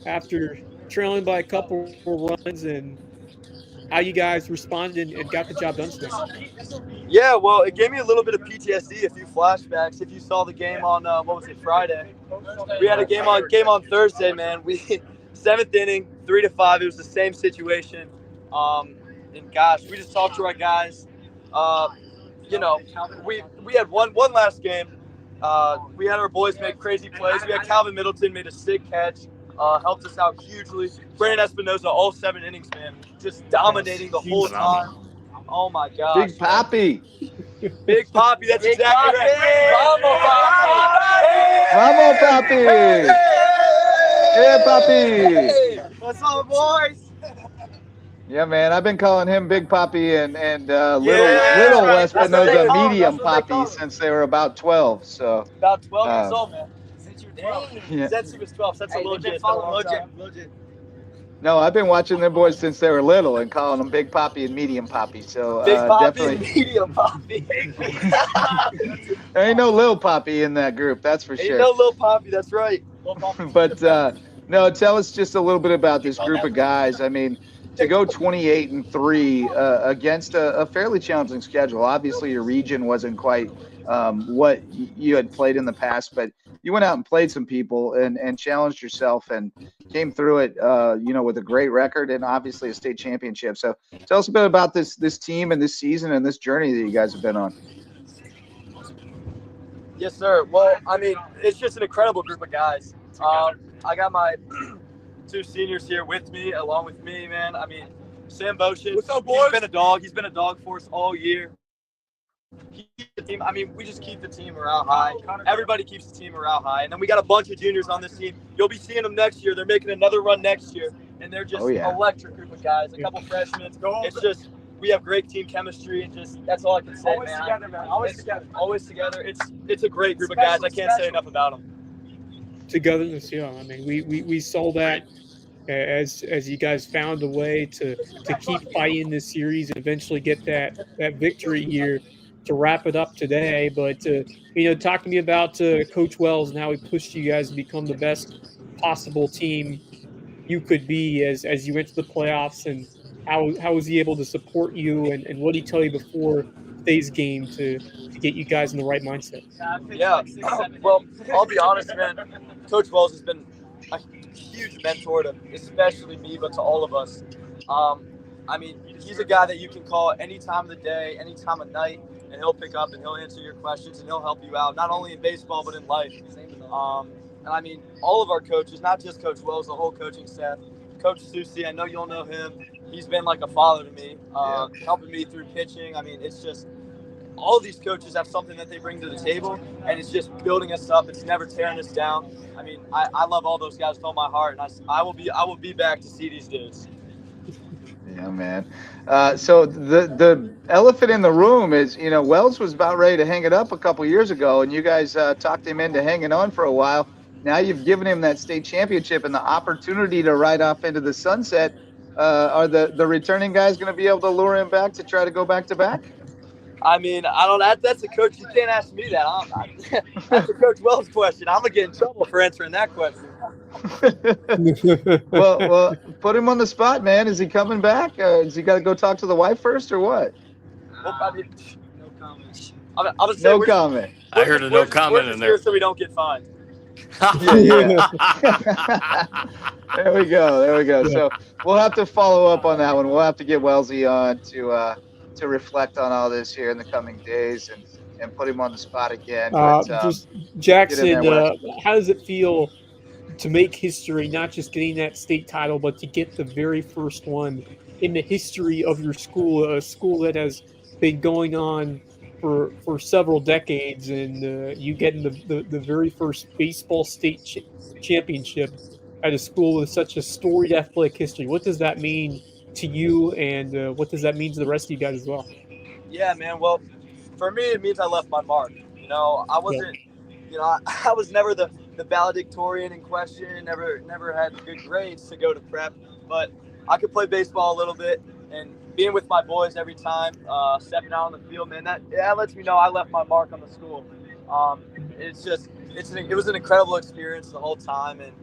after trailing by a couple runs and how you guys responded and got the job done today. Yeah, well, it gave me a little bit of PTSD, a few flashbacks. If you saw the game on Friday? We had a game on Thursday, man. We 7th inning, 3-5. It was the same situation. And gosh, we just talked to our guys. We had one last game. We had our boys make crazy plays. We had Calvin Middleton made a sick catch, helped us out hugely. Brandon Espinosa, all 7 innings, man, just dominating the whole time. Oh my gosh. Big Papi. Big Papi, that's exactly right. Vamos, Papi. Hey, Papi. Hey, what's up, boys? Yeah, man, I've been calling him Big Papi and little Wes Espinosa medium Papi since they were about 12. So about 12 years old, man. Since you were 12. Yeah. Since he was 12, that's a legit. No, I've been watching them boys since they were little and calling them Big Papi and Medium Papi. So Big Papi definitely, and Medium Papi. there ain't no Lil Papi in that group, that's for Ain't sure. no Lil Papi, that's right. But no, tell us just a little bit about this group of guys. I mean, to go 28-3 against a fairly challenging schedule. Obviously, your region wasn't quite what you had played in the past, but you went out and played some people and challenged yourself and came through it, with a great record and obviously a state championship. So tell us a bit about this team and this season and this journey that you guys have been on. Yes, sir. Well, I mean, it's just an incredible group of guys. I got my 2 seniors here with me, along with me, man. I mean, Sam Boshin, he's been a dog. He's been a dog for us all year. We just keep the team morale high. Everybody keeps the team morale high. And then we got a bunch of juniors on this team. You'll be seeing them next year. They're making another run next year. And they're just electric group of guys. A couple freshmen. It's just, we have great team chemistry. And just, that's all I can say, Always together, man. Always together. Always together. It's a great group of guys. I can't say enough about them. Togetherness, yeah. I mean, we saw that as you guys found a way to keep fighting this series and eventually get that victory here to wrap it up today. But talk to me about Coach Wells and how he pushed you guys to become the best possible team you could be as you went to the playoffs, and how was he able to support you and what did he tell you before today's game to get you guys in the right mindset? Yeah, well, I'll be honest, man. Coach Wells has been a huge mentor to especially me, but to all of us. He's a guy that you can call any time of the day, any time of night, and he'll pick up and he'll answer your questions and he'll help you out, not only in baseball but in life. All of our coaches, not just Coach Wells, the whole coaching staff. Coach Susie. I know you'll know him. He's been like a father to me, helping me through pitching. I mean, it's just all of these coaches have something that they bring to the table, and it's just building us up. It's never tearing us down. I mean, I love all those guys with all my heart, and I will be back to see these dudes. Yeah, man. So the elephant in the room is, Wells was about ready to hang it up a couple years ago, and you guys talked him into hanging on for a while. Now you've given him that state championship and the opportunity to ride off into the sunset. Are the returning guys going to be able to lure him back to try to go back to back? I mean, I don't. That's a coach. You can't ask me that. That's a Coach Wells question. I'm gonna get in trouble for answering that question. well, put him on the spot, man. Is he coming back? Has he got to go talk to the wife first, or what? Well, I mean, no comment. I'm gonna say no comment. I heard a no comment in there, so we don't get fined. Yeah. There we go. Yeah. So we'll have to follow up on that one. We'll have to get Wellesley on to reflect on all this here in the coming days and put him on the spot again. Just Jackson, how does it feel to make history, not just getting that state title, but to get the very first one in the history of your school, a school that has been going on for several decades, and you getting the very first baseball state championship at a school with such a storied athletic history? What does that mean to you, and what does that mean to the rest of you guys as well? Yeah, man. Well, for me, it means I left my mark. I wasn't, I was never the valedictorian in question, never had good grades to go to prep, but I could play baseball a little bit, and being with my boys every time, stepping out on the field, man, that lets me know I left my mark on the school. It was an incredible experience the whole time, and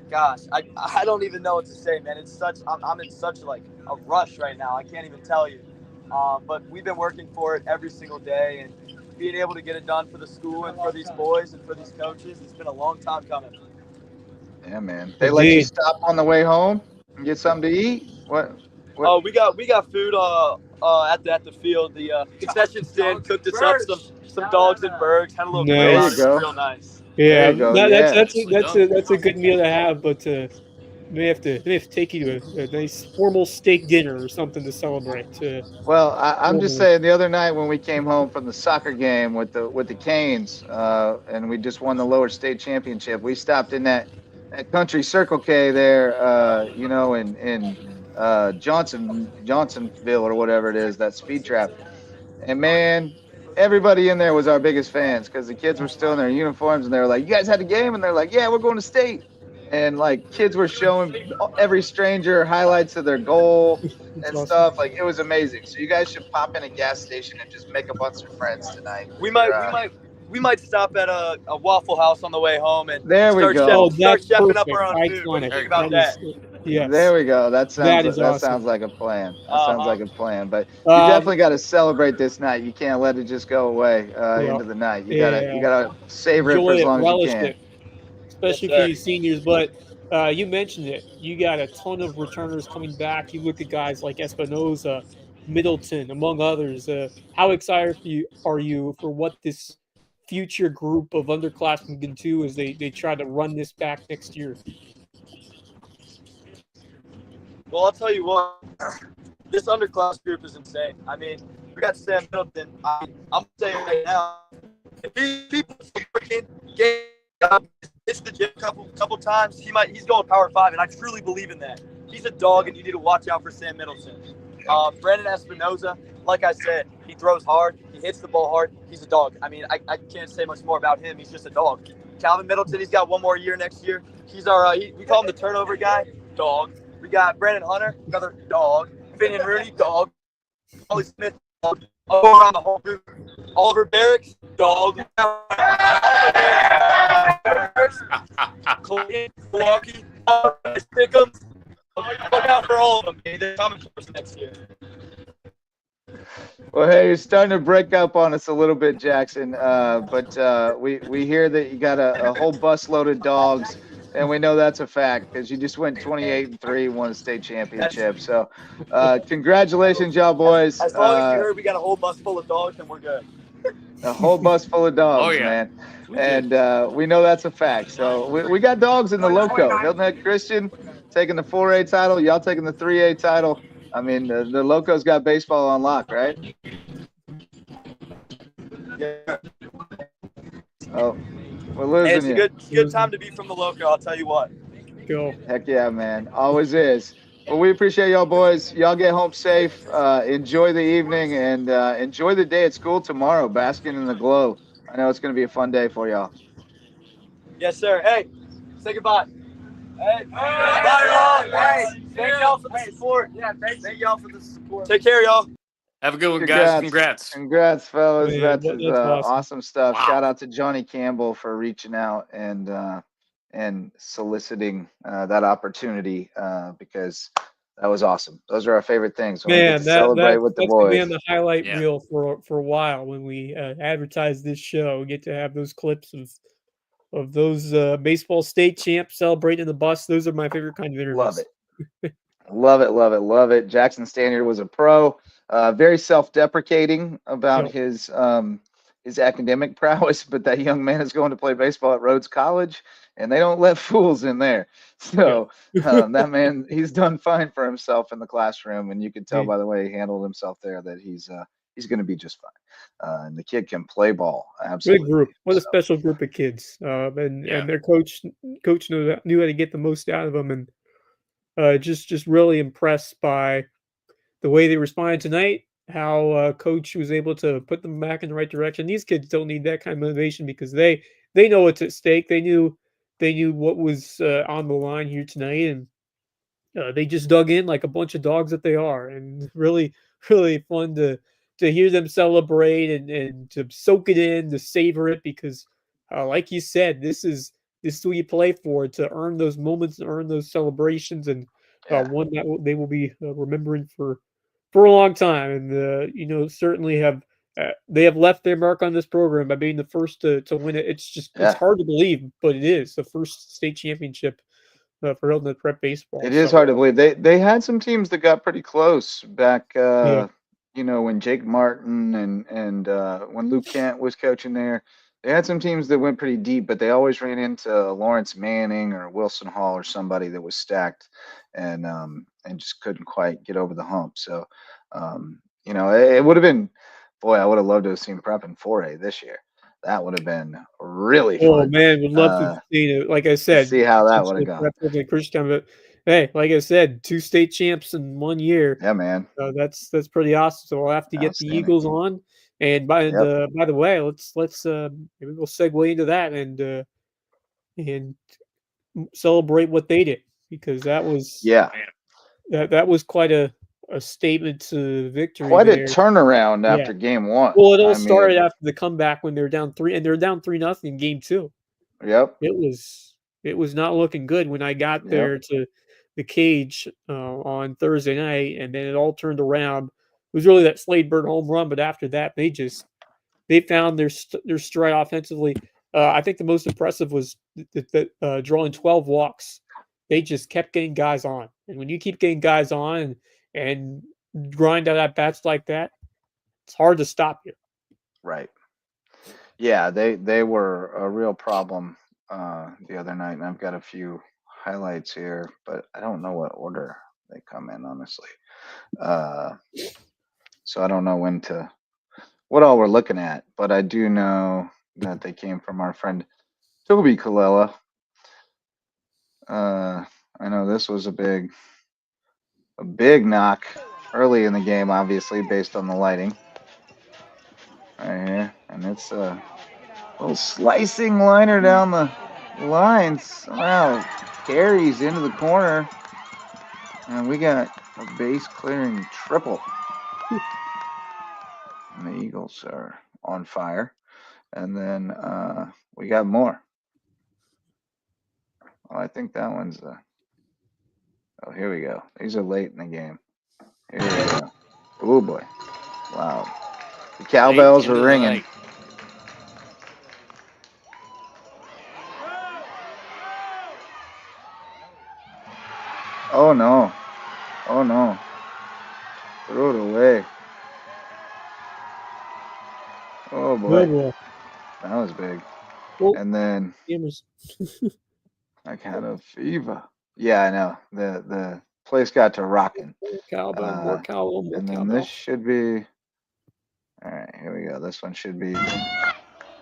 gosh, I don't even know what to say, man. I'm in such like a rush right now. I can't even tell you. But we've been working for it every single day, and being able to get it done for the school and for these boys and for these coaches, it's been a long time coming. Yeah, man. They let you stop on the way home and get something to eat? What? Oh, we got food at the field. The concession stand cooked us up some dogs and burgers. Had a little grill on it. It was real nice. Yeah, that's a good meal to have, but may have to take you to a nice formal steak dinner or something to celebrate. Well, I'm just saying, the other night when we came home from the soccer game with the Canes, and we just won the lower state championship, we stopped in that country Circle K there, in Johnsonville or whatever it is, that speed trap. And man, everybody in there was our biggest fans because the kids were still in their uniforms, and they were like, "You guys had a game?" And they're like, "Yeah, we're going to state." And like kids were showing every stranger highlights of their goal and stuff. Like, it was amazing. So you guys should pop in a gas station and just make a bunch of friends tonight. We might stop at a Waffle House on the way home and start chefing up our own food. What do you think about that? Yeah. There we go. That sounds like a plan. Sounds like a plan. But you definitely got to celebrate this night. You can't let it just go away into the night. You gotta savor it for as long as you can. Especially for you seniors. But you mentioned it. You got a ton of returners coming back. You look at guys like Espinoza, Middleton, among others. How excited are you for what this future group of underclassmen can do as they try to run this back next year? Well, I'll tell you what, this underclass group is insane. I mean, we got Sam Middleton. I'm saying right now, if these people freaking hits the gym a couple times, he's going Power 5, and I truly believe in that. He's a dog, and you need to watch out for Sam Middleton. Brandon Espinoza, like I said, he throws hard, he hits the ball hard, he's a dog. I mean, I can't say much more about him. He's just a dog. Calvin Middleton, he's got one more year next year. He's our we call him the turnover guy, dog. We got Brandon Hunter, another dog. Finian Rooney, dog. Ollie Smith, dog. All around the whole group. Oliver Barracks, dog. Clayton, Milwaukee, Pick'em. Look out for all of them. They're coming for us next year. Well, hey, you're starting to break up on us a little bit, Jackson. But we hear that you got a whole busload of dogs. And we know that's a fact because you just went 28-3, won a state championship. So, congratulations, y'all boys. As long as you heard we got a whole bus full of dogs, then we're good. A whole bus full of dogs, man. And we know that's a fact. So we got dogs in the Loco. Hilton Head Christian taking the 4A title. Y'all taking the 3A title. I mean, the Locos got baseball on lock, right? Yeah. Oh, we're Hey, losing you. it's a good time to be from the Loco. I'll tell you what. Go. Heck yeah, man. Always is. Well, we appreciate y'all, boys. Y'all get home safe. Enjoy the evening and enjoy the day at school tomorrow, basking in the glow. I know it's going to be a fun day for y'all. Yes, sir. Hey, say goodbye. Hey, bye, y'all. Hey, thank y'all for the support. Yeah, thank y'all for the support. Take care, y'all. Have a good one, guys. Congrats. Congrats, fellas. Man, That's that's awesome stuff. Wow. Shout out to Johnny Campbell for reaching out and soliciting that opportunity because that was awesome. Those are our favorite things when we get to celebrate with the that's gonna be boys. on the highlight Yeah. reel for a while when we advertise this show. We get to have those clips of those baseball state champs celebrating the bus. Those are my favorite kind of interviews. Love it. Love it, love it, love it. Jackson Stanier was a pro, very self-deprecating about his academic prowess, but that young man is going to play baseball at Rhodes College, and they don't let fools in there. So that man, he's done fine for himself in the classroom, and you can tell by the way he handled himself there that he's going to be just fine. And the kid can play ball, absolutely. Good group. What a special group of kids. And their coach knew how to get the most out of them, and just really impressed by the way they responded tonight. How coach was able to put them back in the right direction. These kids don't need that kind of motivation because they know what's at stake. They knew what was on the line here tonight, and they just dug in like a bunch of dogs that they are, and really fun to hear them celebrate and to soak it in, to savor it, because like you said, this is what you play for, to earn those moments and earn those celebrations, and one that they will be remembering for a long time. And certainly they have left their mark on this program by being the first to win it. It's hard to believe, but it is the first state championship for Hilton Prep baseball. It is hard to believe. They had some teams that got pretty close back, when Jake Martin and when Luke Kent was coaching there. They had some teams that went pretty deep, but they always ran into Lawrence Manning or Wilson Hall or somebody that was stacked and just couldn't quite get over the hump. So, it would have been, boy, I would have loved to have seen Prep in 4A this year. That would have been really fun. Oh man, would love to have seen it. Like I said, see how that would have gone. But hey, like I said, 2 state champs in 1 year. Yeah, man. That's pretty awesome. So we'll have to get the Eagles on. And by the way, let's maybe we'll segue into that and celebrate what they did, because that was that was quite a statement to victory. Quite a turnaround after game 1. Well, it all started after the comeback when they were down 3, and they're down 3-0 in game 2. Yep. It was not looking good when I got there to the cage on Thursday night, and then it all turned around. It was really that Slade Bird home run, but after that, they found their stride offensively. I think the most impressive was that drawing 12 walks. They just kept getting guys on, and when you keep getting guys on and grind out at bats like that, it's hard to stop you. Right. Yeah, they were a real problem the other night, and I've got a few highlights here, but I don't know what order they come in, honestly. So I don't know what all we're looking at, but I do know that they came from our friend Toby Colella. I know this was a big knock early in the game, obviously based on the lighting. Right here, and it's a little slicing liner down the line. Somehow carries into the corner, and we got a base clearing triple. And the Eagles are on fire, and then we got more. Oh, I think that one's oh, here we go. These are late in the game. Here we go. Oh boy, wow! The cowbells are ringing. Oh no. Oh no. Throw it away. Oh boy. That was big. And then I got a fever. Yeah, I know. The place got to rocking. More cowbell, more cowbell, more And then cowbell. this should be. All right, here we go. This one should be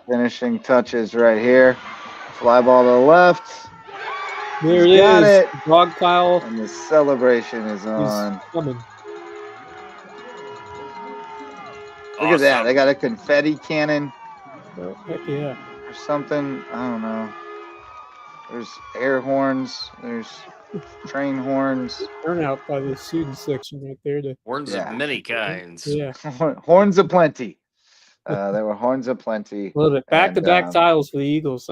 finishing touches right here. Fly ball to the left. There He's it got is. it. Dog pile And the celebration is is on. coming. Look at that. Awesome. They got a confetti cannon Oh, heck yeah. or something. I don't know. There's air horns. There's train horns. Turnout by the student section right there. Horns of Yeah. many kinds. Yeah. Horns aplenty. There were horns aplenty. A little bit back-to-back And, titles for the Eagles.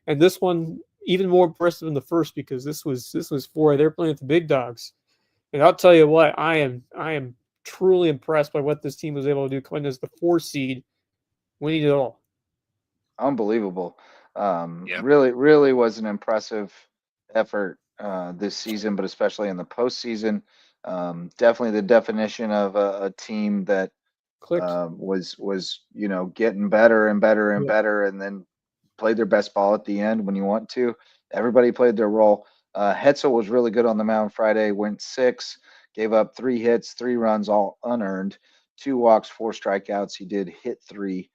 And this one even more impressive than the first because this was 4. They're playing with the big dogs. And I'll tell you what, I am truly impressed by what this team was able to do coming as the 4 seed, winning it all. unbelievable. Yep. Really was an impressive effort this season, but especially in the postseason. Definitely the definition of a team that Clicked. was getting better and better and Yeah. better, and then played their best ball at the end when you want to. Everybody played their role. Hetzel was really good on the mound Friday. Went 6, gave up 3 hits, 3 runs, all unearned, 2 walks, 4 strikeouts. He did hit 3.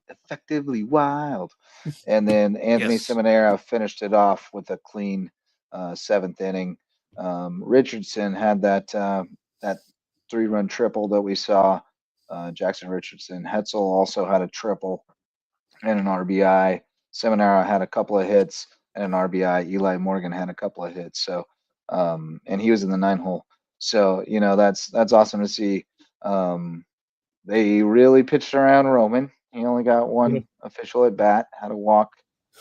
Effectively wild. And then Anthony Yes. Seminara finished it off with a clean 7th inning. Richardson had that 3-run triple that we saw. Jackson Richardson. Hetzel also had a triple and an RBI. Seminara had a couple of hits and an RBI. Eli Morgan had a couple of hits. So, and he was in the 9 hole. So, that's awesome to see. They really pitched around Roman. He only got 1 official at bat, had a walk.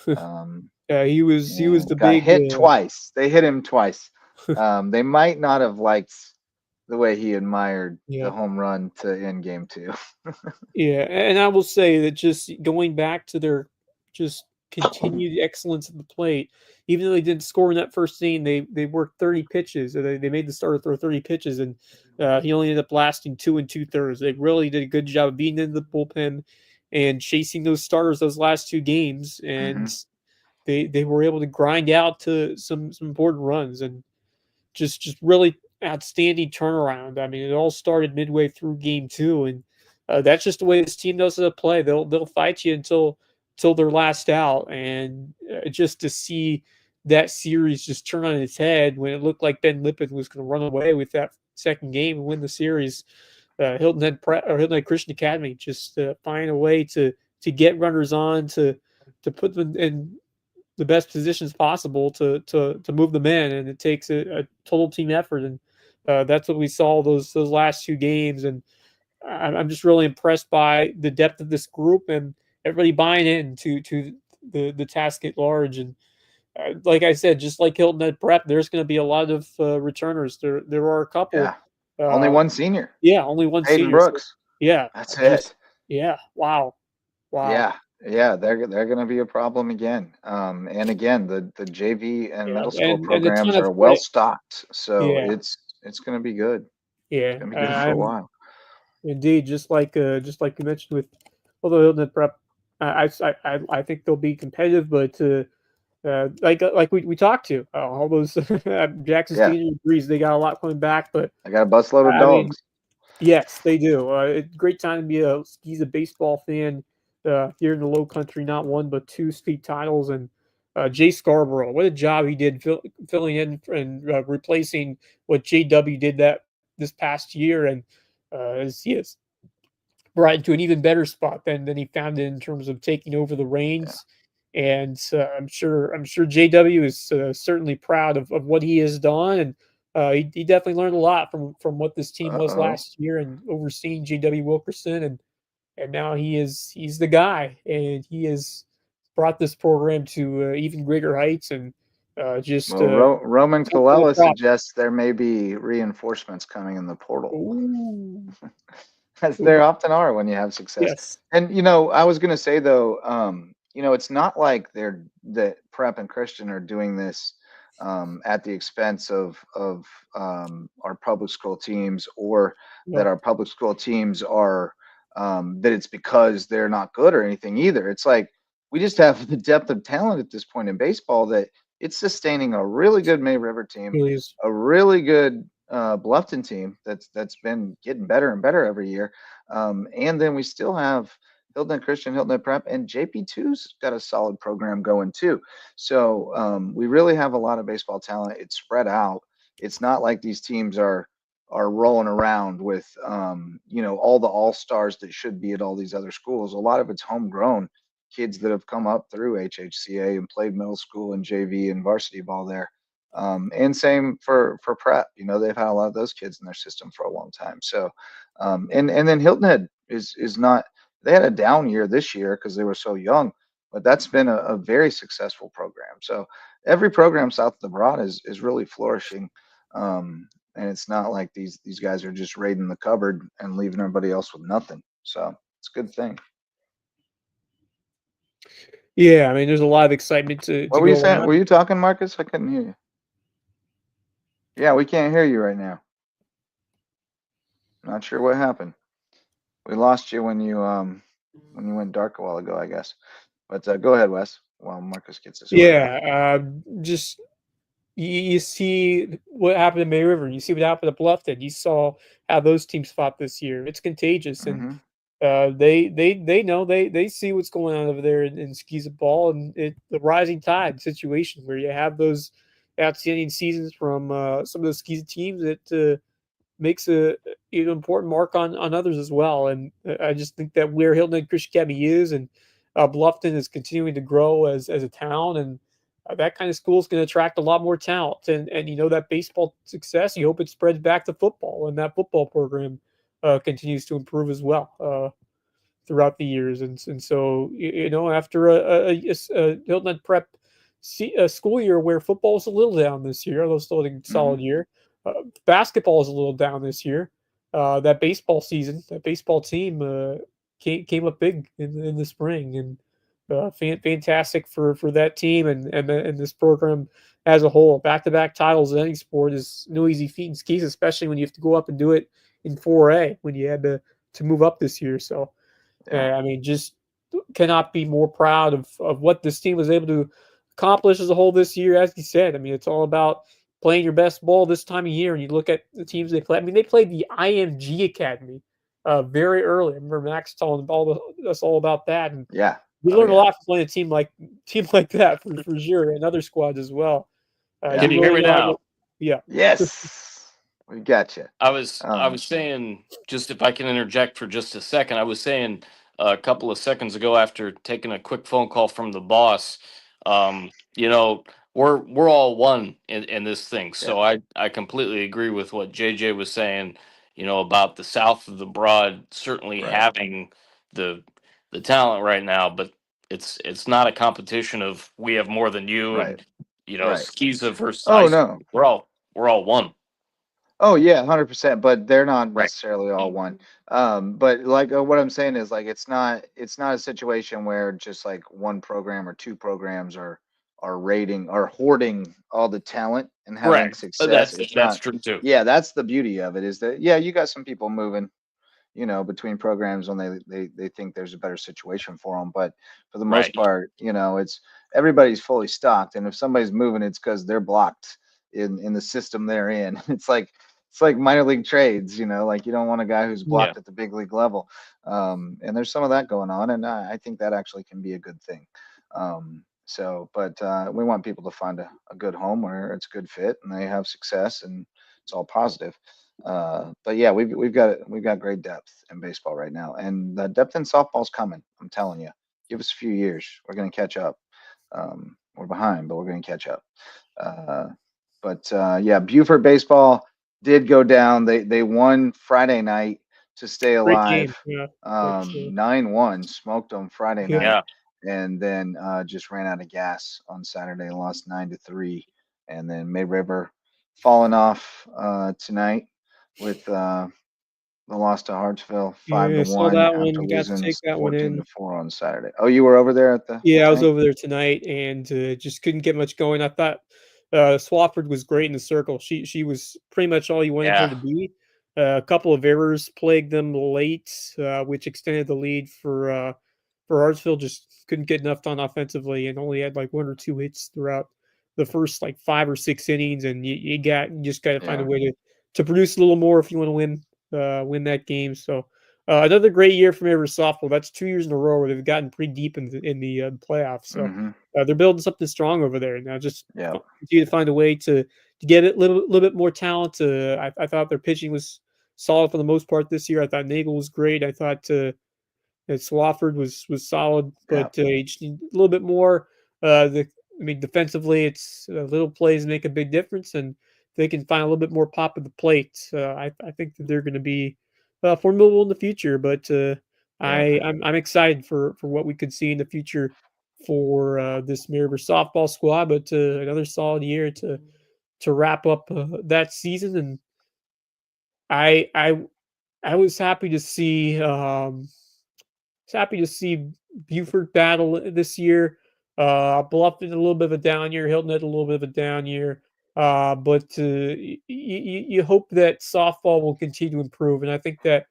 Yeah, he was the got big hit twice. They hit him twice. They might not have liked the way he admired the home run to end game 2. Yeah, and I will say that just going back to their just continued excellence at the plate, even though they didn't score in that first inning, they worked 30 pitches. They made the starter throw 30 pitches, and he only ended up lasting 2 2/3. They really did a good job of being in the bullpen and chasing those starters those last 2 games, and they were able to grind out to some important runs and just really outstanding turnaround. I mean, it all started midway through game 2, and that's just the way this team does play. They'll fight you until they're last out, and just to see that series just turn on its head when it looked like Ben Lippin was going to run away with that second game and win the series. Hilton Head Christian Academy just find a way to get runners on to put them in the best positions possible to move them in, and it takes a total team effort, and that's what we saw those last 2 games. And I'm just really impressed by the depth of this group and everybody buying in to the task at large. And like I said, just like Hilton at Prep, there's going to be a lot of returners. There are a couple. Yeah. Only 1 senior. Yeah, only 1 Hayden senior. Brooks. So, yeah, That's it. Yeah. Wow. Yeah, they're going to be a problem again. And again, the JV and middle school and programs are well stocked, so it's going to be good. Yeah, It's going to be good for a while. Indeed, just like you mentioned with although Hilton at Prep, I think they'll be competitive, but like we talked to all those Jackson Senior agrees they got a lot coming back, but I got a busload of dogs. Yes, they do. Great time to be he's a baseball fan here in the Low Country. Not 1 but 2 state titles, and Jay Scarborough. What a job he did filling in and replacing what JW did this past year, and as he is brought into an even better spot than he found it in terms of taking over the reins. Yeah. And I'm sure JW is certainly proud of what he has done, and he definitely learned a lot from what this team was last year and overseeing JW Wilkerson, and now he's the guy, and he has brought this program to even greater heights. And Roman Colella suggests there may be reinforcements coming in the portal. As there often are when you have success. Yes. And I was going to say though, it's not like that Prep and Christian are doing this at the expense of our public school teams, or that our public school teams are that it's because they're not good or anything either. It's like we just have the depth of talent at this point in baseball that it's sustaining a really good May River team, Really is. a really good Bluffton team that's been getting better and better every year. And then we still have Hilton Christian, Hilton Prep, and JP2's got a solid program going too. So we really have a lot of baseball talent. It's spread out. It's not like these teams are rolling around with all the all stars that should be at all these other schools. A lot of it's homegrown kids that have come up through HHCA and played middle school and JV and varsity ball there. And same for prep. They've had a lot of those kids in their system for a long time. So and then Hilton Head is not, they had a down year this year because they were so young, but that's been a very successful program. So every program south of the Broad is really flourishing. And it's not like these guys are just raiding the cupboard and leaving everybody else with nothing. So it's a good thing. Yeah, I mean, there's a lot of excitement to What were you go saying? on. Were you talking, Marcus? I couldn't hear you. Yeah, we can't hear you right now. Not sure what happened. We lost you when you went dark a while ago, I guess. But go ahead, Wes, while Marcus gets this. Yeah, just you see what happened to May River. You see what happened to Bluffton. You saw how those teams fought this year. It's contagious, and they know they see what's going on over there in Skeeza ball, and the rising tide situation where you have those outstanding seasons from some of those Skeeza teams that makes an important mark on others as well. And I just think that where Hilton Head Christian Academy is, and Bluffton is continuing to grow as a town, and that kind of school is going to attract a lot more talent. And that baseball success, you hope it spreads back to football, and that football program continues to improve as well throughout the years. And so after a Hilton Head Prep school year where football was a little down this year, although still a solid year. Basketball is a little down this year. That baseball season, that baseball team came up big in the spring, and fantastic for that team and this program as a whole. Back-to-back titles in any sport is no easy feat in skis, especially when you have to go up and do it in 4A when you had to move up this year. So, I mean, just cannot be more proud of what this team was able to accomplish as a whole this year. As you said, I mean, it's all about playing your best ball this time of year, and you look at the teams they play. I mean, they played the IMG Academy very early. I remember Max telling us all about that, and we learned a lot from playing a team like that for sure, and other squads as well. Can you hear me now? Yeah. Yes, we got you. I was saying, just if I can interject for just a second, I was saying a couple of seconds ago after taking a quick phone call from the boss, we're all one in this thing. So I completely agree with what JJ was saying, about the south of the Broad certainly having the talent right now, but it's not a competition of we have more than you and Skeeza versus Oh Ice. no, We're all one. Oh yeah, 100%. But they're not necessarily all one. But like what I'm saying is like it's not a situation where just like one program or two programs are rating or hoarding all the talent and having success. That's true too. Yeah, that's the beauty of it is that you got some people moving, between programs when they think there's a better situation for them. But for the most part, it's everybody's fully stocked, and if somebody's moving, it's because they're blocked in the system they're in. It's like minor league trades, like you don't want a guy who's blocked at the big league level. And there's some of that going on, and I think that actually can be a good thing. But we want people to find a good home where it's a good fit and they have success and it's all positive. But yeah, we've got great depth in baseball right now, and the depth in softball's coming. I'm telling you, give us a few years, we're going to catch up. We're behind, but we're going to catch up. Yeah, Buford baseball did go down. They won Friday night to stay alive. 9-1, smoked them Friday night, and then just ran out of gas on Saturday, lost 9-3, and then May River falling off tonight with the loss to Hartsville 5-1 after losing 14-4 on Saturday. Oh, you were over there at the? Yeah, I was over there tonight and just couldn't get much going. I thought Swafford was great in the circle. She was pretty much all you wanted her to be. A couple of errors plagued them late, which extended the lead for Hartsville. Just couldn't get enough done offensively and only had like one or two hits throughout the first like 5 or 6 innings, and you just got to find a Yeah. way to produce a little more if you want to win that game. So another great year for Mariners softball. That's 2 years in a row where they've gotten pretty deep in the playoffs. So they're building something strong over there. Now just continue to find a way to get it a little bit more talent. I thought their pitching was solid for the most part this year. I thought Nagel was great. I thought that Swafford was solid, but you just need a little bit more. Defensively, it's little plays make a big difference, and they can find a little bit more pop at the plate. I think that they're going to be formidable in the future. But I'm excited for what we could see in the future for this Mariners softball squad. But another solid year to wrap up that season, and I was happy to see. Happy to see Buford battle this year. Bluff had a little bit of a down year. Hilton had a little bit of a down year. But you hope that softball will continue to improve. And I think that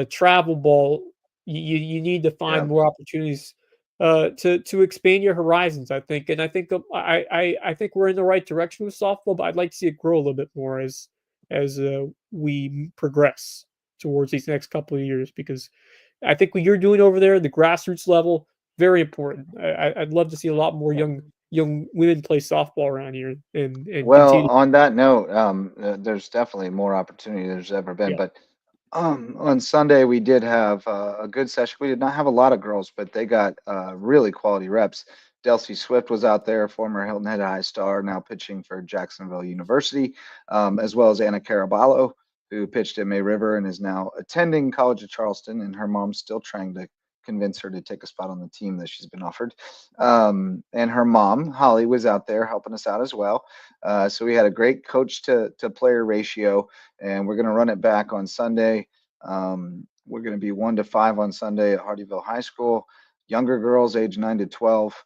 travel ball, you need to find more opportunities to expand your horizons, I think. And I think I think we're in the right direction with softball, but I'd like to see it grow a little bit more as we progress towards these next couple of years, because I think what you're doing over there, the grassroots level, very important. I'd love to see a lot more young women play softball around here and Well, continue. on that note, there's definitely more opportunity there's ever been. Yeah. But on Sunday we did have a good session. We did not have a lot of girls, but they got really quality reps. Delcy Swift was out there, former Hilton Head High star, now pitching for Jacksonville University, as well as Anna Caraballo, who pitched at May River and is now attending College of Charleston, and her mom's still trying to convince her to take a spot on the team that she's been offered. And her mom, Holly, was out there helping us out as well. So we had a great coach to player ratio, and we're going to run it back on Sunday. We're going to be 1 to 5 on Sunday at Hardyville High School. Younger girls, age 9 to 12,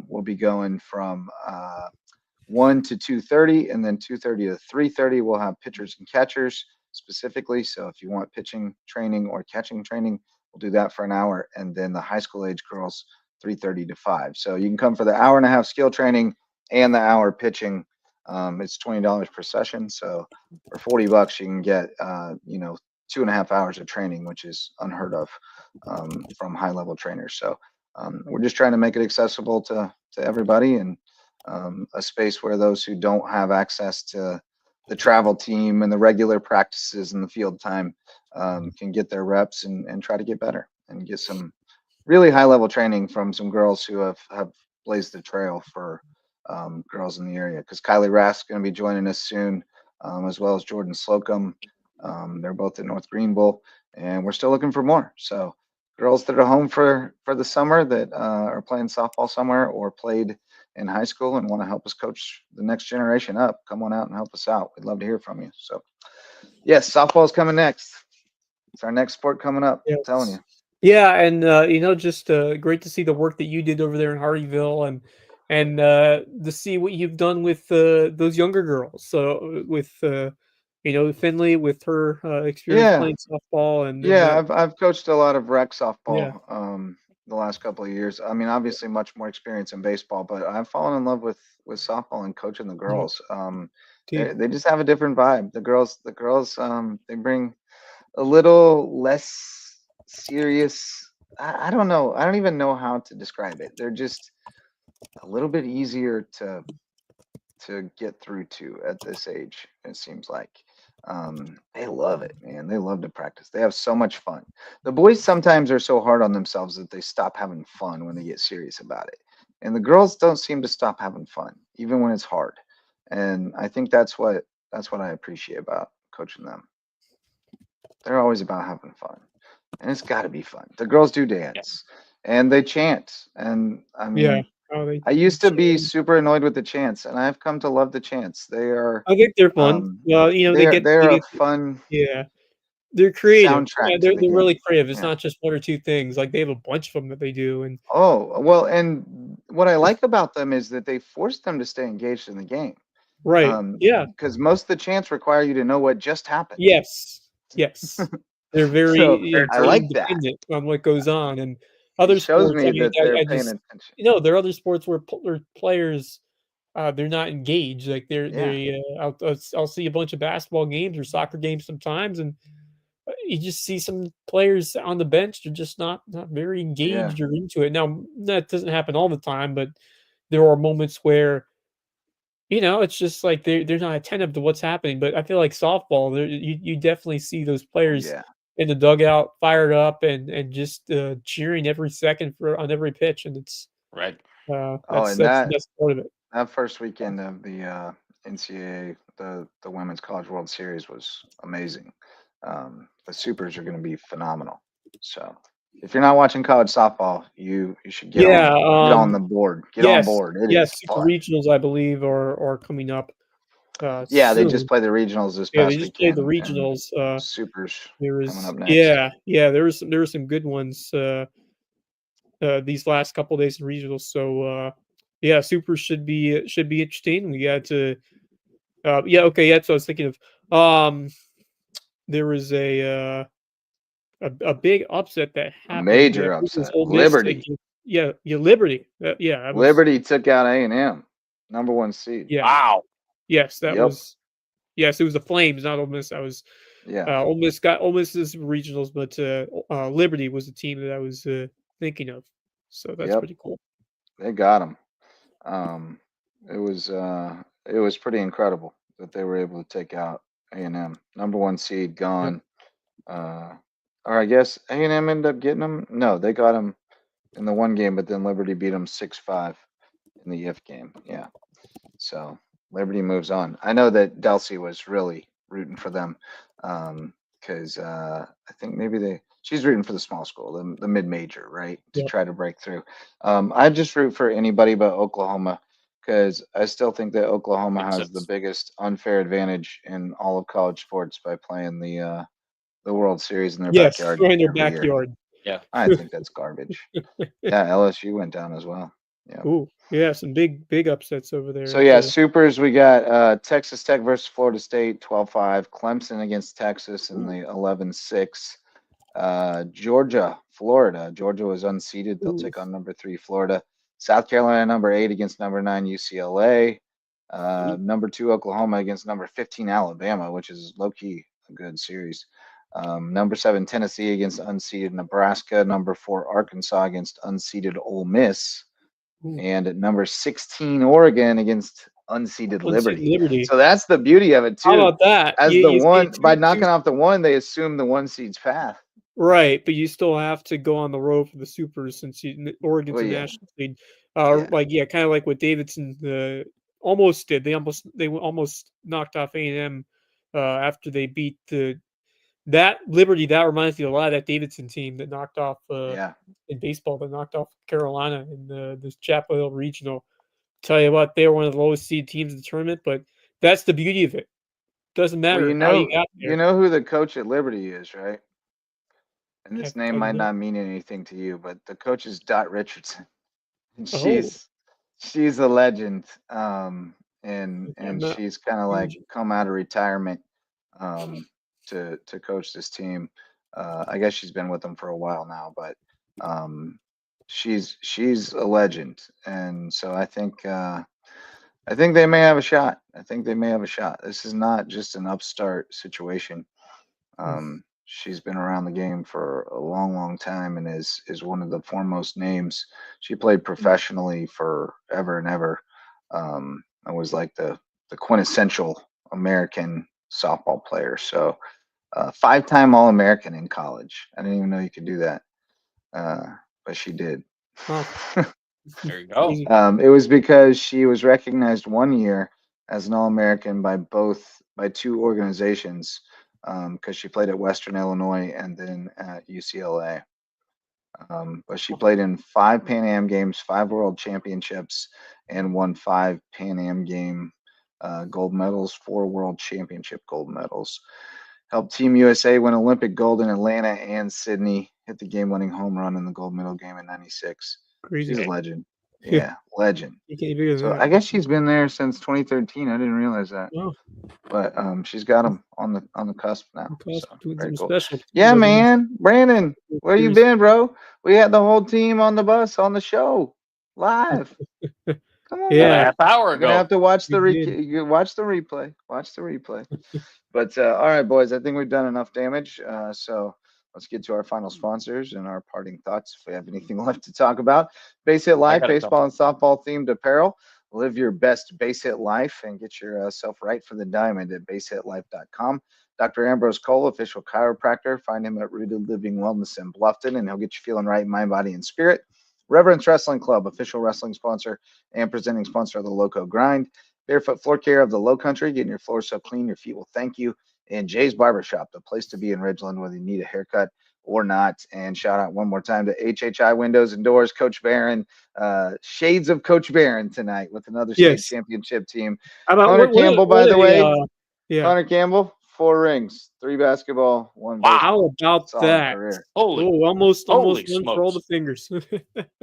we'll be going from 1 to 2:30, and then 2:30 to 3:30 we'll have pitchers and catchers specifically. So if you want pitching training or catching training, we'll do that for an hour. And then the high school age girls, 3:30 to 5. So you can come for the hour and a half skill training and the hour pitching. It's $20 per session. So for $40 you can get 2.5 hours of training, which is unheard of from high level trainers. So we're just trying to make it accessible to everybody, and a space where those who don't have access to the travel team and the regular practices and the field time can get their reps and try to get better and get some really high level training from some girls who have blazed the trail for girls in the area. Because Kylie Rask is going to be joining us soon, as well as Jordan Slocum. They're both in North Greenville, and we're still looking for more. So girls that are home for the summer that are playing softball somewhere or played in high school and want to help us coach the next generation up, come on out and help us out. We'd love to hear from you. So yes, softball is coming next. It's our next sport coming up. Yes. I'm telling you. Yeah, and just great to see the work that you did over there in Hardyville, and to see what you've done with those younger girls. So with Finley, with her experience playing softball, and I've coached a lot of rec softball the last couple of years. I mean, obviously much more experience in baseball, but I've fallen in love with softball and coaching the girls. They just have a different vibe. The girls they bring a little less serious. I don't know. I don't even know how to describe it. They're just a little bit easier to get through to at this age, it seems like. They love it, man. They love to practice. They have so much fun. The boys sometimes are so hard on themselves that they stop having fun when they get serious about it. And the girls don't seem to stop having fun, even when it's hard. And I think that's what I appreciate about coaching them. They're always about having fun. And it's got to be fun. The girls do dance and they chant. And I mean, I used to be super annoyed with the chants, and I've come to love the chants. I think they're fun. They're fun. Yeah, they're creative. Soundtrack. They're really creative. It's not just 1 or 2 things. Like they have a bunch of them that they do. And and what I like about them is that they force them to stay engaged in the game. Right. Because most of the chants require you to know what just happened. Yes. They're very I like that on what goes on, and other shows sports. Me that they're paying attention. There are other sports where players they're not engaged. Like I'll see a bunch of basketball games or soccer games sometimes, and you just see some players on the bench. They're just not very engaged or into it. Now that doesn't happen all the time, but there are moments where it's just like they're not attentive to what's happening. But I feel like softball, you definitely see those players in the dugout, fired up and just cheering every second on every pitch, and it's right. That's the best part of it. That first weekend of the NCAA, the Women's College World Series was amazing. The Supers are going to be phenomenal. So if you're not watching college softball, you should get on the board. Get on board. It is Super fun. regionals, I believe, are coming up. They just played the regionals this past weekend. They just played the regionals. Supers coming up next. There were some good ones these last couple days in regionals. So Supers should be interesting. We got to that's what I was thinking of. There was a big upset that happened. A major upset. Liberty. Liberty. Liberty took out A&M, number 1 seed. Yeah. Wow. Yes, that was. Yes, it was the Flames, not Ole Miss. Ole Miss is regionals, but Liberty was the team that I was thinking of. So that's pretty cool. They got them. It was pretty incredible that they were able to take out A&M, number 1 seed, gone. Or I guess A&M ended up getting them. No, they got them in the one game, but then Liberty beat them 6-5 in the IF game. Yeah. So Liberty moves on. I know that Delsey was really rooting for them because I think maybe she's rooting for the small school, the mid-major, right, to try to break through. I just root for anybody but Oklahoma because I still think that Oklahoma has the biggest unfair advantage in all of college sports by playing the World Series in their backyard. Yes, in their backyard. Yeah, I think that's garbage. LSU went down as well. Yeah. Ooh, yeah, some big upsets over there. So Supers, we got Texas Tech versus Florida State, 12-5. Clemson against Texas in the 11-6. Georgia, Florida. Georgia was unseeded. They'll take on number 3 Florida. South Carolina, number 8 against number 9 UCLA. Number 2 Oklahoma against number 15 Alabama, which is low-key a good series. Number 7 Tennessee against unseeded Nebraska. Number 4 Arkansas against unseeded Ole Miss. And at number 16 Oregon against unseeded Liberty. So that's the beauty of it too. How about that? As by knocking off the 1, they assume the 1 seed's path. Right, but you still have to go on the road for the Supers since Oregon's a national seed. Kind of like what Davidson almost did. They almost knocked off A&M after they beat that Liberty. That reminds me a lot of that Davidson team that knocked off in baseball, that knocked off Carolina in this Chapel Hill Regional. Tell you what, they were one of the lowest seed teams in the tournament, but that's the beauty of it. Doesn't matter how you got there. You know who the coach at Liberty is, right? And this name might not mean anything to you, but the coach is Dot Richardson. And she's a legend. And she's kind of like come out of retirement to coach this team. I guess she's been with them for a while now, but she's a legend, and so I think they may have a shot. This is not just an upstart situation. She's been around the game for a long time and is one of the foremost names. She played professionally for ever and ever. I was like the quintessential American softball player. So 5-time All-American in college. I didn't even know you could do that, but she did. There you go. It was because she was recognized one year as an All-American by 2 organizations because she played at Western Illinois and then at UCLA. But she played in 5 Pan Am games, 5 World Championships, and won 5 Pan Am game gold medals, 4 World Championship gold medals. Helped Team USA win Olympic gold in Atlanta and Sydney. Hit the game-winning home run in the gold medal game in '96. She's a legend. Yeah, legend. So I guess she's been there since 2013. I didn't realize that. Oh. But she's got them on the cusp now. Doing special. Yeah, man. Brandon, where you been, bro? We had the whole team on the bus on the show live. Come on, About a Yeah, half hour you're gonna have ago. to watch we did. watch the replay. Watch the replay. But all right, boys, I think we've done enough damage. So let's get to our final sponsors and our parting thoughts. If we have anything left to talk about, Base Hit I Life, got a baseball couple. and softball themed apparel. Live your best base hit life and get yourself right for the diamond at basehitlife.com. Dr. Ambrose Cole, official chiropractor. Find him at Rooted Living Wellness in Bluffton, and he'll get you feeling right in mind, body, and spirit. Reverence Wrestling Club, official wrestling sponsor and presenting sponsor of the Loco Grind. Barefoot Floor Care of the Low Country, getting your floors so clean your feet will thank you. And Jay's Barbershop, the place to be in Ridgeland, whether you need a haircut or not. And shout out one more time to HHI Windows and Doors, Coach Barron, shades of Coach Barron tonight with another state Yes. championship team. How about Connor Campbell, by the way, yeah. Connor Campbell, 4 rings, 3 basketball, 1 Wow. baseball. How about Solid that? career. Holy, Oh, almost holy one for all the smokes. fingers.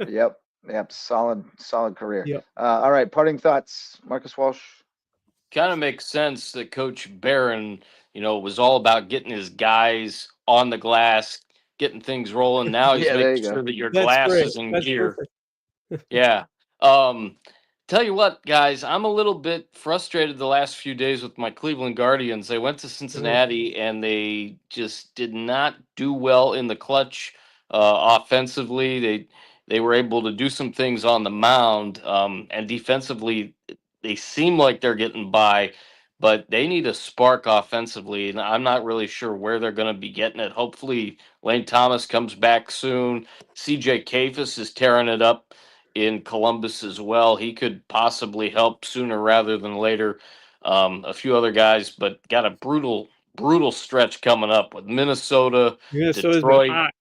Yep, solid career. Yep. All right, parting thoughts, Marcus Walsh. Kind of makes sense that Coach Barron, was all about getting his guys on the glass, getting things rolling. Now he's Yeah, there making you go. sure that your That's glass great. is in That's gear. perfect. Yeah. Um, Tell you what, guys, I'm a little bit frustrated the last few days with my Cleveland Guardians. They went to Cincinnati and they just did not do well in the clutch offensively. They were able to do some things on the mound, and defensively they seem like they're getting by, but they need a spark offensively, and I'm not really sure where they're going to be getting it. Hopefully, Lane Thomas comes back soon. CJ Kafis is tearing it up in Columbus as well. He could possibly help sooner rather than later. A few other guys, but got a brutal stretch coming up with Minnesota, Minnesota's been Detroit, hot.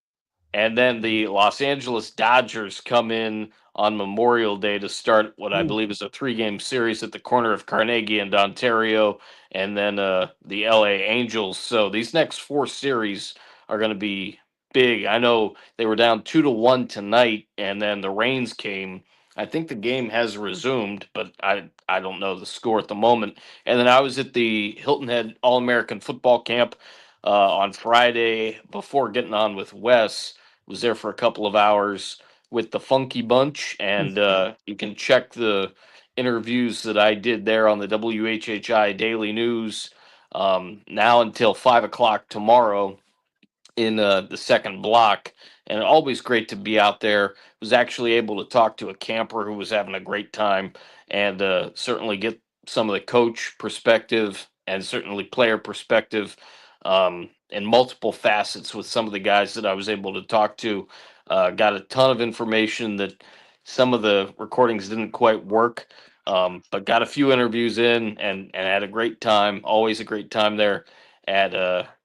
and then the Los Angeles Dodgers come in on Memorial Day to start what I Ooh. believe is a 3-game series at the corner of Carnegie and Ontario, and then the LA Angels. So these next 4 series are going to be big. I know they were down 2-1 tonight, and then the rains came. I think the game has resumed, but I don't know the score at the moment. And then I was at the Hilton Head All American Football Camp on Friday before getting on with Wes. Was there for a couple of hours with the Funky Bunch, and you can check the interviews that I did there on the WHHI Daily News now until 5 o'clock tomorrow in the second block. And always great to be out there. Was actually able to talk to a camper who was having a great time, and certainly get some of the coach perspective and certainly player perspective, and multiple facets with some of the guys that I was able to talk to. Got a ton of information that some of the recordings didn't quite work, but got a few interviews in, and had a great time. Always a great time there at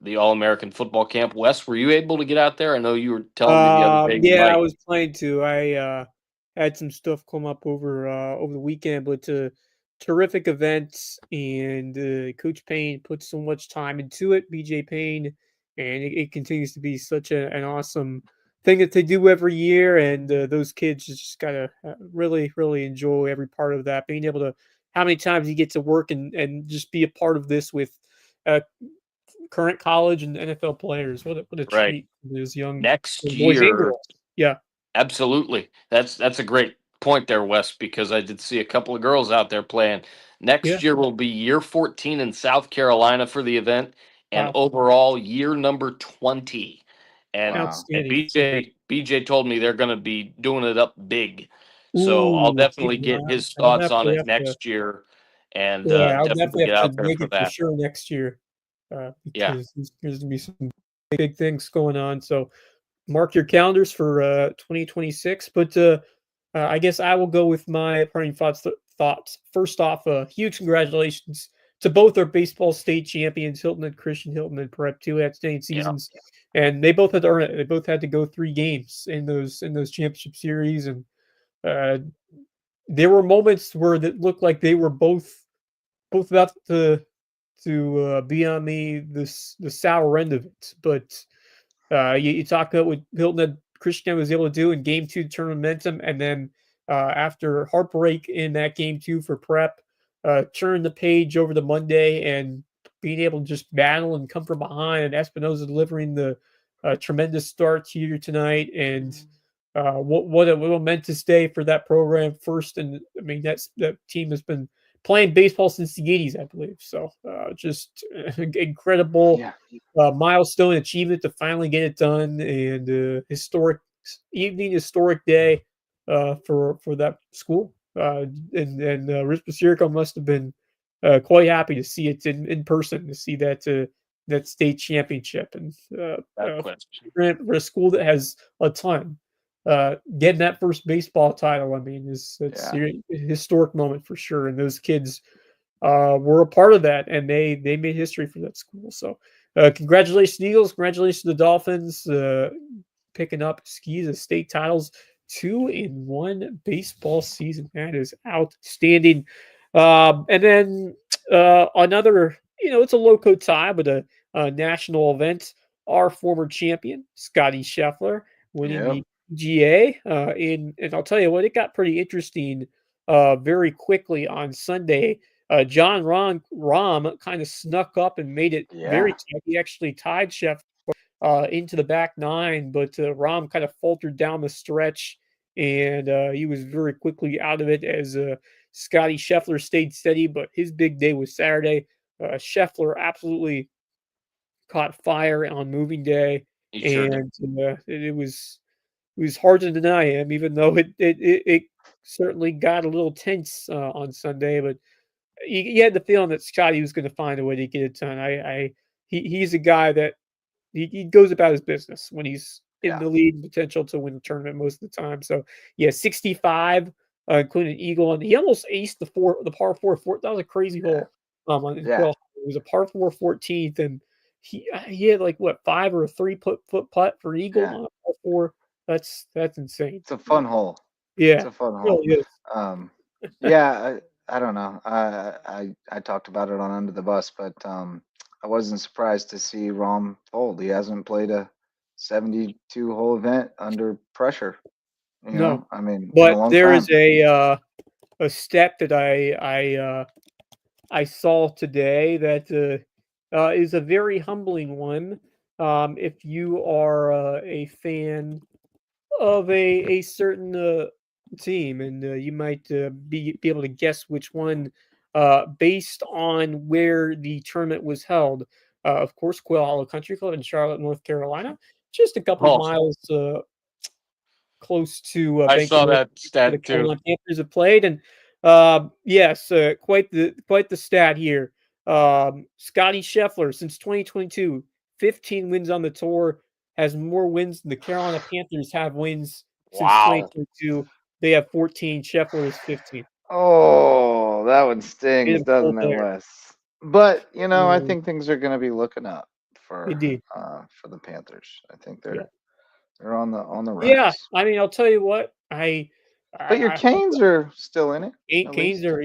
the All American Football Camp. Wes, were you able to get out there? I know you were telling me the other day you Yeah, I might. was planning to. I had some stuff come up over the weekend, but it's a terrific event, and Coach Payne put so much time into it. BJ Payne, and it continues to be such an awesome thing that they do every year. And those kids just gotta really enjoy every part of that. Being able to, how many times you get to work and just be a part of this with uh, current college and NFL players. What a Right. treat for those young Next boys and year, girls. Yeah. absolutely. That's a great point there, Wes, because I did see a couple of girls out there playing. Yeah. Next year will be year 14 in South Carolina for the event, and Wow. overall year number 20. And Wow. and Outstanding. BJ told me they're going to be doing it up big. So I'll Ooh, geez, definitely get his I'll thoughts on definitely it have to. next year, and Yeah, I'll definitely definitely get have out to there make for it for that. sure next year, Yeah. because there's gonna be some big things going on. So mark your calendars for 2026. But I guess I will go with my parting thoughts. First off, huge congratulations to both our baseball state champions, Hilton and Christian Hilton and Prep, 2 outstanding Yeah. seasons, and they both had to earn it. They both had to go 3 games in those championship series, and uh, there were moments where that looked like they were both about to be on the sour end of it. But you talk about what Hilton and Christian was able to do in game 2 to turn momentum, and then after heartbreak in that game 2 for Prep, turn the page over to Monday and being able to just battle and come from behind, and Espinoza delivering the tremendous start here tonight, and what a momentous day for that program first. And I mean, that team has been playing baseball since the 80s, I believe. So just incredible milestone achievement to finally get it done, and historic evening, historic day for that school. And Rich Basirico must have been quite happy to see it in person, to see that state championship, and for a school that has a ton. Getting that first baseball title, I mean, it's a historic moment for sure. And those kids were a part of that, and they made history for that school. So, congratulations, Eagles! Congratulations to the Dolphins, picking up skis as state titles, 2 in 1 baseball season. That is outstanding. And then another, it's a Loco tie, but a national event. Our former champion, Scotty Scheffler, winning the GA. And I'll tell you what, it got pretty interesting very quickly on Sunday. John Rahm kind of snuck up and made it very tight. He actually tied Scheffler into the back 9, but Rahm kind of faltered down the stretch, and he was very quickly out of it as Scotty Scheffler stayed steady. But his big day was Saturday. Scheffler absolutely caught fire on moving day, and it was hard to deny him, even though it certainly got a little tense on Sunday. But you had the feeling that Scotty was going to find a way to get it done. He's a guy that he goes about his business when he's in the lead, potential to win the tournament most of the time. So 65, including an eagle, and he almost aced the par 4. That was a crazy hole. It was a par 4 14th, and he had like 5 or a 3-foot putt for eagle on a par 4. That's insane. It's a fun hole. Yeah, it's a fun hole. Really is. I don't know. I talked about it on Under the Bus, but I wasn't surprised to see Rahm fold. He hasn't played a 72 hole event under pressure. I mean, but in a long there time. is a stat that I saw today that is a very humbling one. If you are a fan of a certain team, and you might be able to guess which one based on where the tournament was held. Of course, Quail Hollow Country Club in Charlotte, North Carolina, just a couple of miles close to I saw that stat the too. Carolina Panthers have played, and yes, quite the stat here. Scotty Scheffler, since 2022, 15 wins on the tour, has more wins than the Carolina Panthers have wins since 2022. They have 14. Scheffler is 15. Oh, that one stings, doesn't it, Wes? But I think things are going to be looking up for the Panthers. I think they're on the rise. Yeah, I mean, I'll tell you what, but your Canes are still in it. Canes are,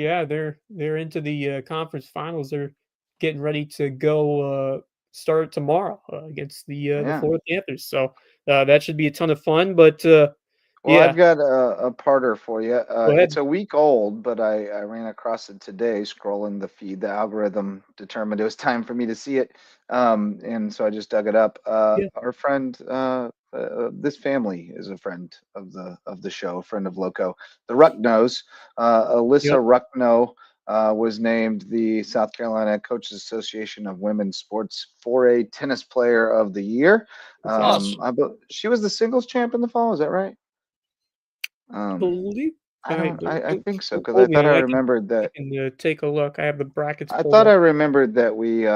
they're into the conference finals. They're getting ready to go start tomorrow against the Florida Panthers. So that should be a ton of fun. But I've got a parter for you. It's a week old, but I ran across it today scrolling the feed. The algorithm determined it was time for me to see it, and so I just dug it up. Our friend, this family is a friend of the show, a friend of Loco. The Rucknos, Alyssa Ruckno, was named the South Carolina Coaches Association of Women's Sports 4A Tennis Player of the Year. She was the singles champ in the fall. Is that right? I believe. I think so, because I thought I remembered that. I can take a look. I have the brackets. I thought I remembered that we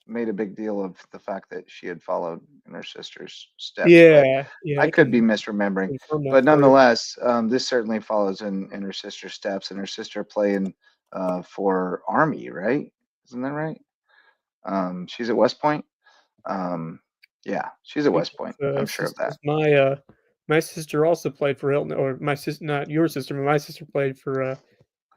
made a big deal of the fact that she had followed in her sister's steps. Yeah. I could be misremembering, but nonetheless, this certainly follows in her sister's steps, and her sister playing for Army, right? Isn't that right? She's at West Point. Yeah, she's at West Point. I'm sure of that. My sister also played for Hilton, or my sister, not your sister, but my sister played for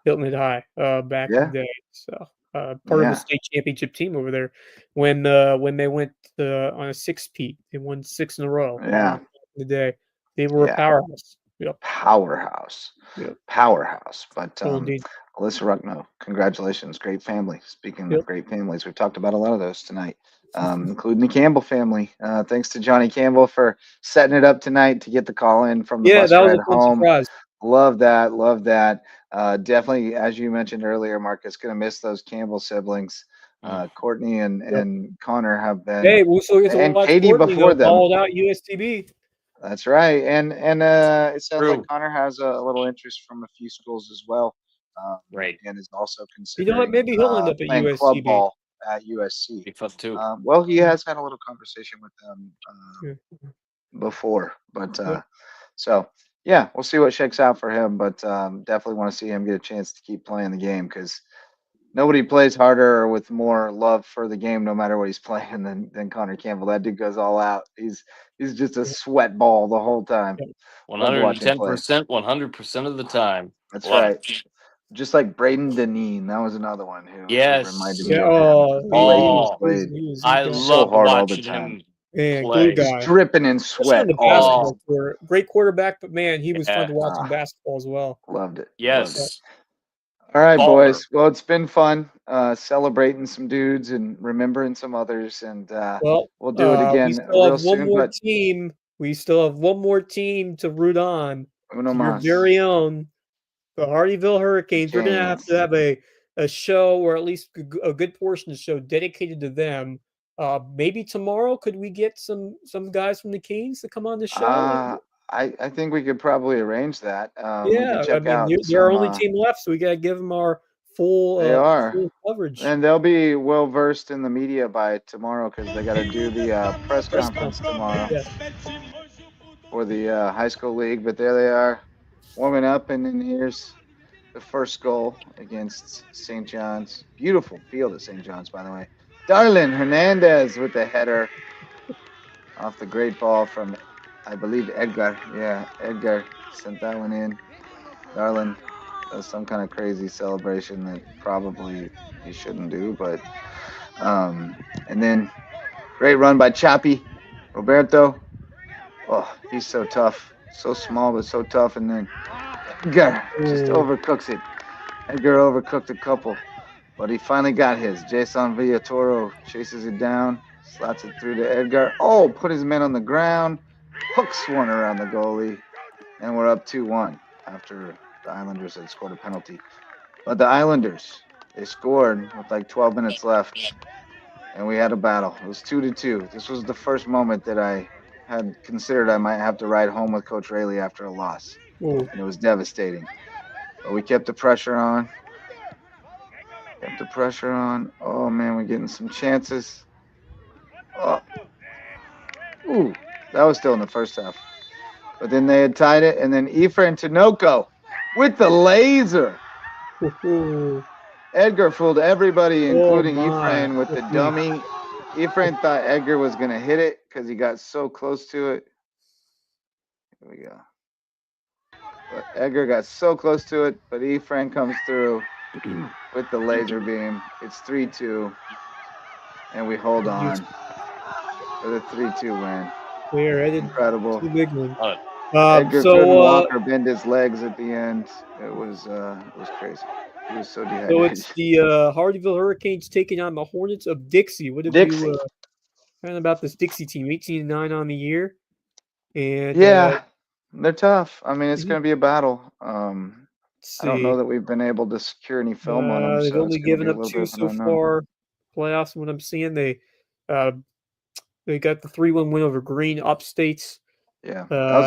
Hilton Head High back in the day. So part of the state championship team over there when they went on a 6-peat. They won 6 in a row. Yeah, in the day they were a powerhouse. Powerhouse. But Alyssa Ruckno, congratulations, great family. Speaking of great families, we talked about a lot of those tonight. including the Campbell family. Thanks to Johnny Campbell for setting it up tonight to get the call in from the Yeah, bus that was ride a fun home. surprise. Love that. Love that. Definitely, as you mentioned earlier, Marcus, going to miss those Campbell siblings. Courtney and Connor have been, Hey, we'll still get to and watch Katie Courtney before though, them. balled out USTB. That's right. And it sounds True. like Connor has a little interest from a few schools as well. Right. And is also You considering know what? Maybe he'll end up at playing club USTB. ball at USC. Be fun too. Well, he has had a little conversation with them Yeah. before, but Yeah. so yeah, we'll see what shakes out for him. But definitely want to see him get a chance to keep playing the game because nobody plays harder or with more love for the game, no matter what he's playing, than Connor Campbell. That dude goes all out. He's just a sweat ball the whole time. Love watching him play. 110%, 100% of the time. That's Love right. it. Just like Braden Deneen, that was another one who Yes. reminded me Yeah. of him. Oh, Played he was I gone. so loved hard all the watching time. him Man, glue play. Just guy. dripping in Especially on sweat the always. basketball court. Great quarterback, but man, he was fun to watch in Ah. basketball as well. Loved it. Loved it. Yes. All right, Baller. boys. Well, it's been fun celebrating some dudes and remembering some others, and Well, we'll do it we again still real have one soon. more But team. We still have one more team to root on. uno Your más. very own, the Hardyville Hurricanes. We're gonna have to have a show, or at least a good portion of the show dedicated to them. Maybe tomorrow, could we get some guys from the Canes to come on the show? I think we could probably arrange that. We Yeah, could check out they're our some. only team left, so we gotta give them our full They are, full coverage. and they'll be well versed in the media by tomorrow because they got to do the press conference tomorrow Yes. for the high school league. But there they are, warming up, and then here's the first goal against St. John's. Beautiful field at St. John's, by the way. Darlin Hernandez with the header off the great ball from, I believe, Edgar. Yeah, Edgar sent that one in. Darlin does some kind of crazy celebration that probably he shouldn't do, but and then great run by Chappie Roberto. Oh, he's so tough, so small but so tough, and then Edgar just overcooks it. Edgar overcooked a couple, but he finally got his. Jason Villatoro chases it down, slots it through to Edgar. Oh, put his man on the ground, hooks one around the goalie, and we're up 2-1 after the Islanders had scored a penalty. But the Islanders, they scored with like 12 minutes left, and we had a battle. It was 2-2. This was the first moment that I had considered I might have to ride home with Coach Rayleigh after a loss, and it was devastating. But we kept the pressure on. Oh, man, we're getting some chances. Oh. Ooh, that was still in the first half. But then they had tied it, and then Efrain Tinoco with the laser. Edgar fooled everybody, including Efrain, with the dummy. Efrain thought Edgar was going to hit it because he got so close to it. Here we go. But Edgar got so close to it, but Efrain comes through with the laser beam. It's 3-2, and we hold on for the 3-2 win. We are headed Incredible. to the big one. Edgar couldn't walk or bend his legs at the end. It was crazy. He was so dehydrated. So it's the Hardyville Hurricanes taking on the Hornets of Dixie. What have you kind about this Dixie team? 18-9 on the year, and they're tough. I mean, it's going to be a battle. I don't know that we've been able to secure any film on them. They've So only given up 2 so far. Playoffs. What I'm seeing, they got the 3-1 win over Green Upstates. Yeah, that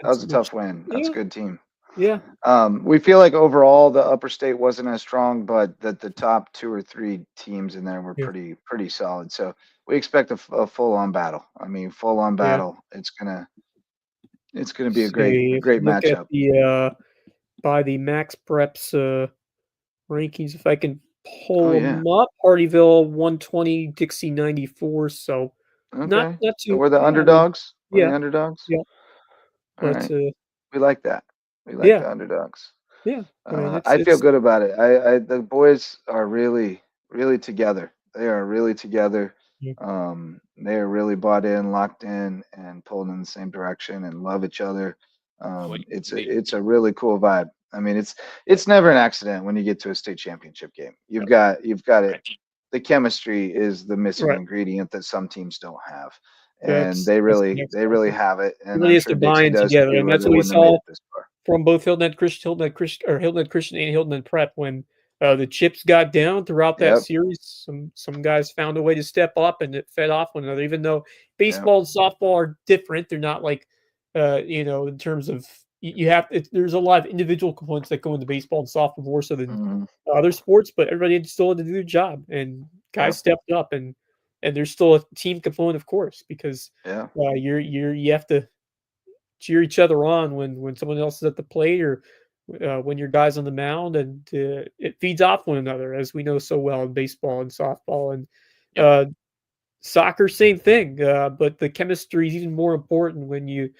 was a tough win. That's a good team. Yeah. We feel like overall the upper state wasn't as strong, but that the top 2 or 3 teams in there were pretty solid. So we expect a full-on battle. I mean, full-on battle. It's gonna be a great matchup. At by the Max Preps rankings, if I can pull them up, Hardyville 120, Dixie 94. So not too. So we're the underdogs. We're the underdogs. Yeah. All right. We like that. We like the underdogs. Yeah. I feel good about it. The boys are really, really together. They are really together. They are really bought in, locked in, and pulling in the same direction and love each other. It's a really cool vibe. I mean, it's never an accident when you get to a state championship game. You've got it the chemistry is the missing Right. ingredient that some teams don't have. And That's they the really next question. have it. It And really I'm is sure to buy Dixie in does together, too, and or that's they what we wouldn't have made saw it this far. from both Hilton Head Christian and Hilton Head Prep when the chips got down throughout that Yep. series. Some guys found a way to step up, and it fed off one another. Even though Yep. baseball and softball are different, they're not like in terms of you have. There's a lot of individual components that go into baseball and softball more so than Mhm. other sports, but everybody still had to do their job, and guys Yep. stepped up, and there's still a team component, of course, because Yeah. you have to cheer each other on when someone else is at the plate or when your guys on the mound, and it feeds off one another, as we know so well in baseball and softball and Yep. soccer. Same thing, but the chemistry is even more important when you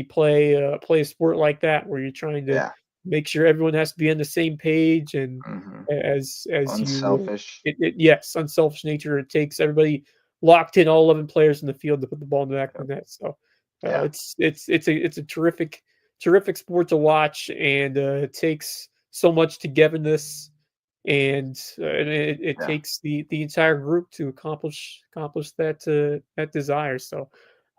play a sport like that, where you're trying to Yeah. make sure everyone has to be on the same page, and Mhm. as you Unselfish. yes, unselfish nature. It takes everybody locked in, all 11 players in the field, to put the ball in the back of the net. So Yeah. it's a terrific sport to watch, and it takes so much togetherness, and it Yeah. takes the entire group to accomplish that desire. So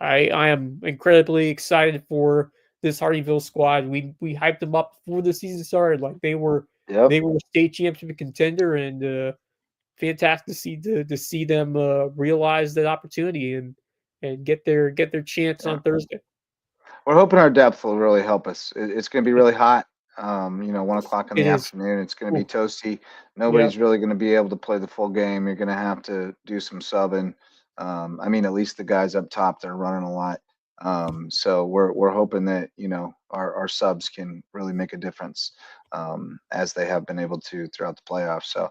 I am incredibly excited for this Hardyville squad. We hyped them up before the season started, like they were Yep. a state championship contender, and fantastic to see them realize that opportunity and get their chance Yeah. on Thursday. We're hoping our depth will really help us. It's going to be really hot. 1 o'clock in the It is. afternoon. It's going to be Cool. toasty. Yeah. Nobody's really going to be able to play the full game. You're going to have to do some subbing. At least the guys up top, they're running a lot. So we're hoping that our subs can really make a difference, as they have been able to throughout the playoffs. So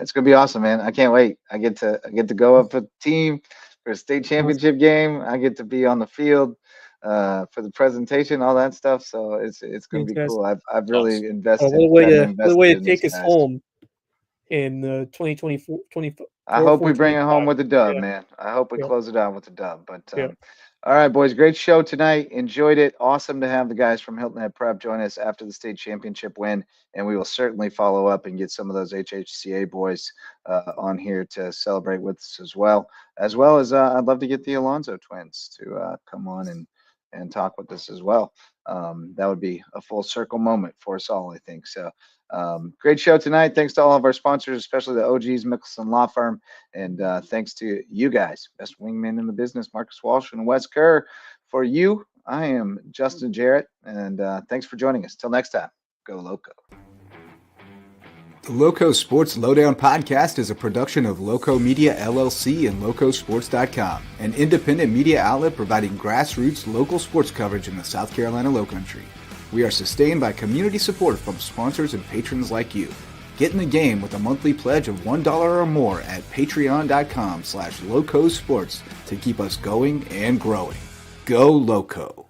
it's going to be awesome, man. I can't wait. I get to go up with the team for a state championship game. I get to be on the field for the presentation, all that stuff. So it's going to be Fantastic. cool. I've really Awesome. invested, What a invested way to in these take us guys. home in 2024, I hope we bring it 25. home with a dub, Yeah. man. I hope we Yeah. close it out with a dub. But Yeah. all right, boys, great show tonight. Enjoyed it. Awesome to have the guys from Hilton Head Prep join us after the state championship win, and we will certainly follow up and get some of those HHCA boys on here to celebrate with us as well as I'd love to get the Alonso twins to come on and talk with us as well. That would be a full circle moment for us all, I think. So great show tonight. Thanks to all of our sponsors, especially the OGs Mickelson Law Firm. And thanks to you guys, best wingman in the business, Marcus Walsh and Wes Kerr. For you, I am Justin Jarrett, and thanks for joining us. Till next time, go Loco. The LowcoSports Lowdown podcast is a production of Lowco Media LLC and LowcoSports.com, an independent media outlet providing grassroots local sports coverage in the South Carolina Lowcountry. We are sustained by community support from sponsors and patrons like you. Get in the game with a monthly pledge of $1 or more at patreon.com/LowcoSports to keep us going and growing. Go Loco!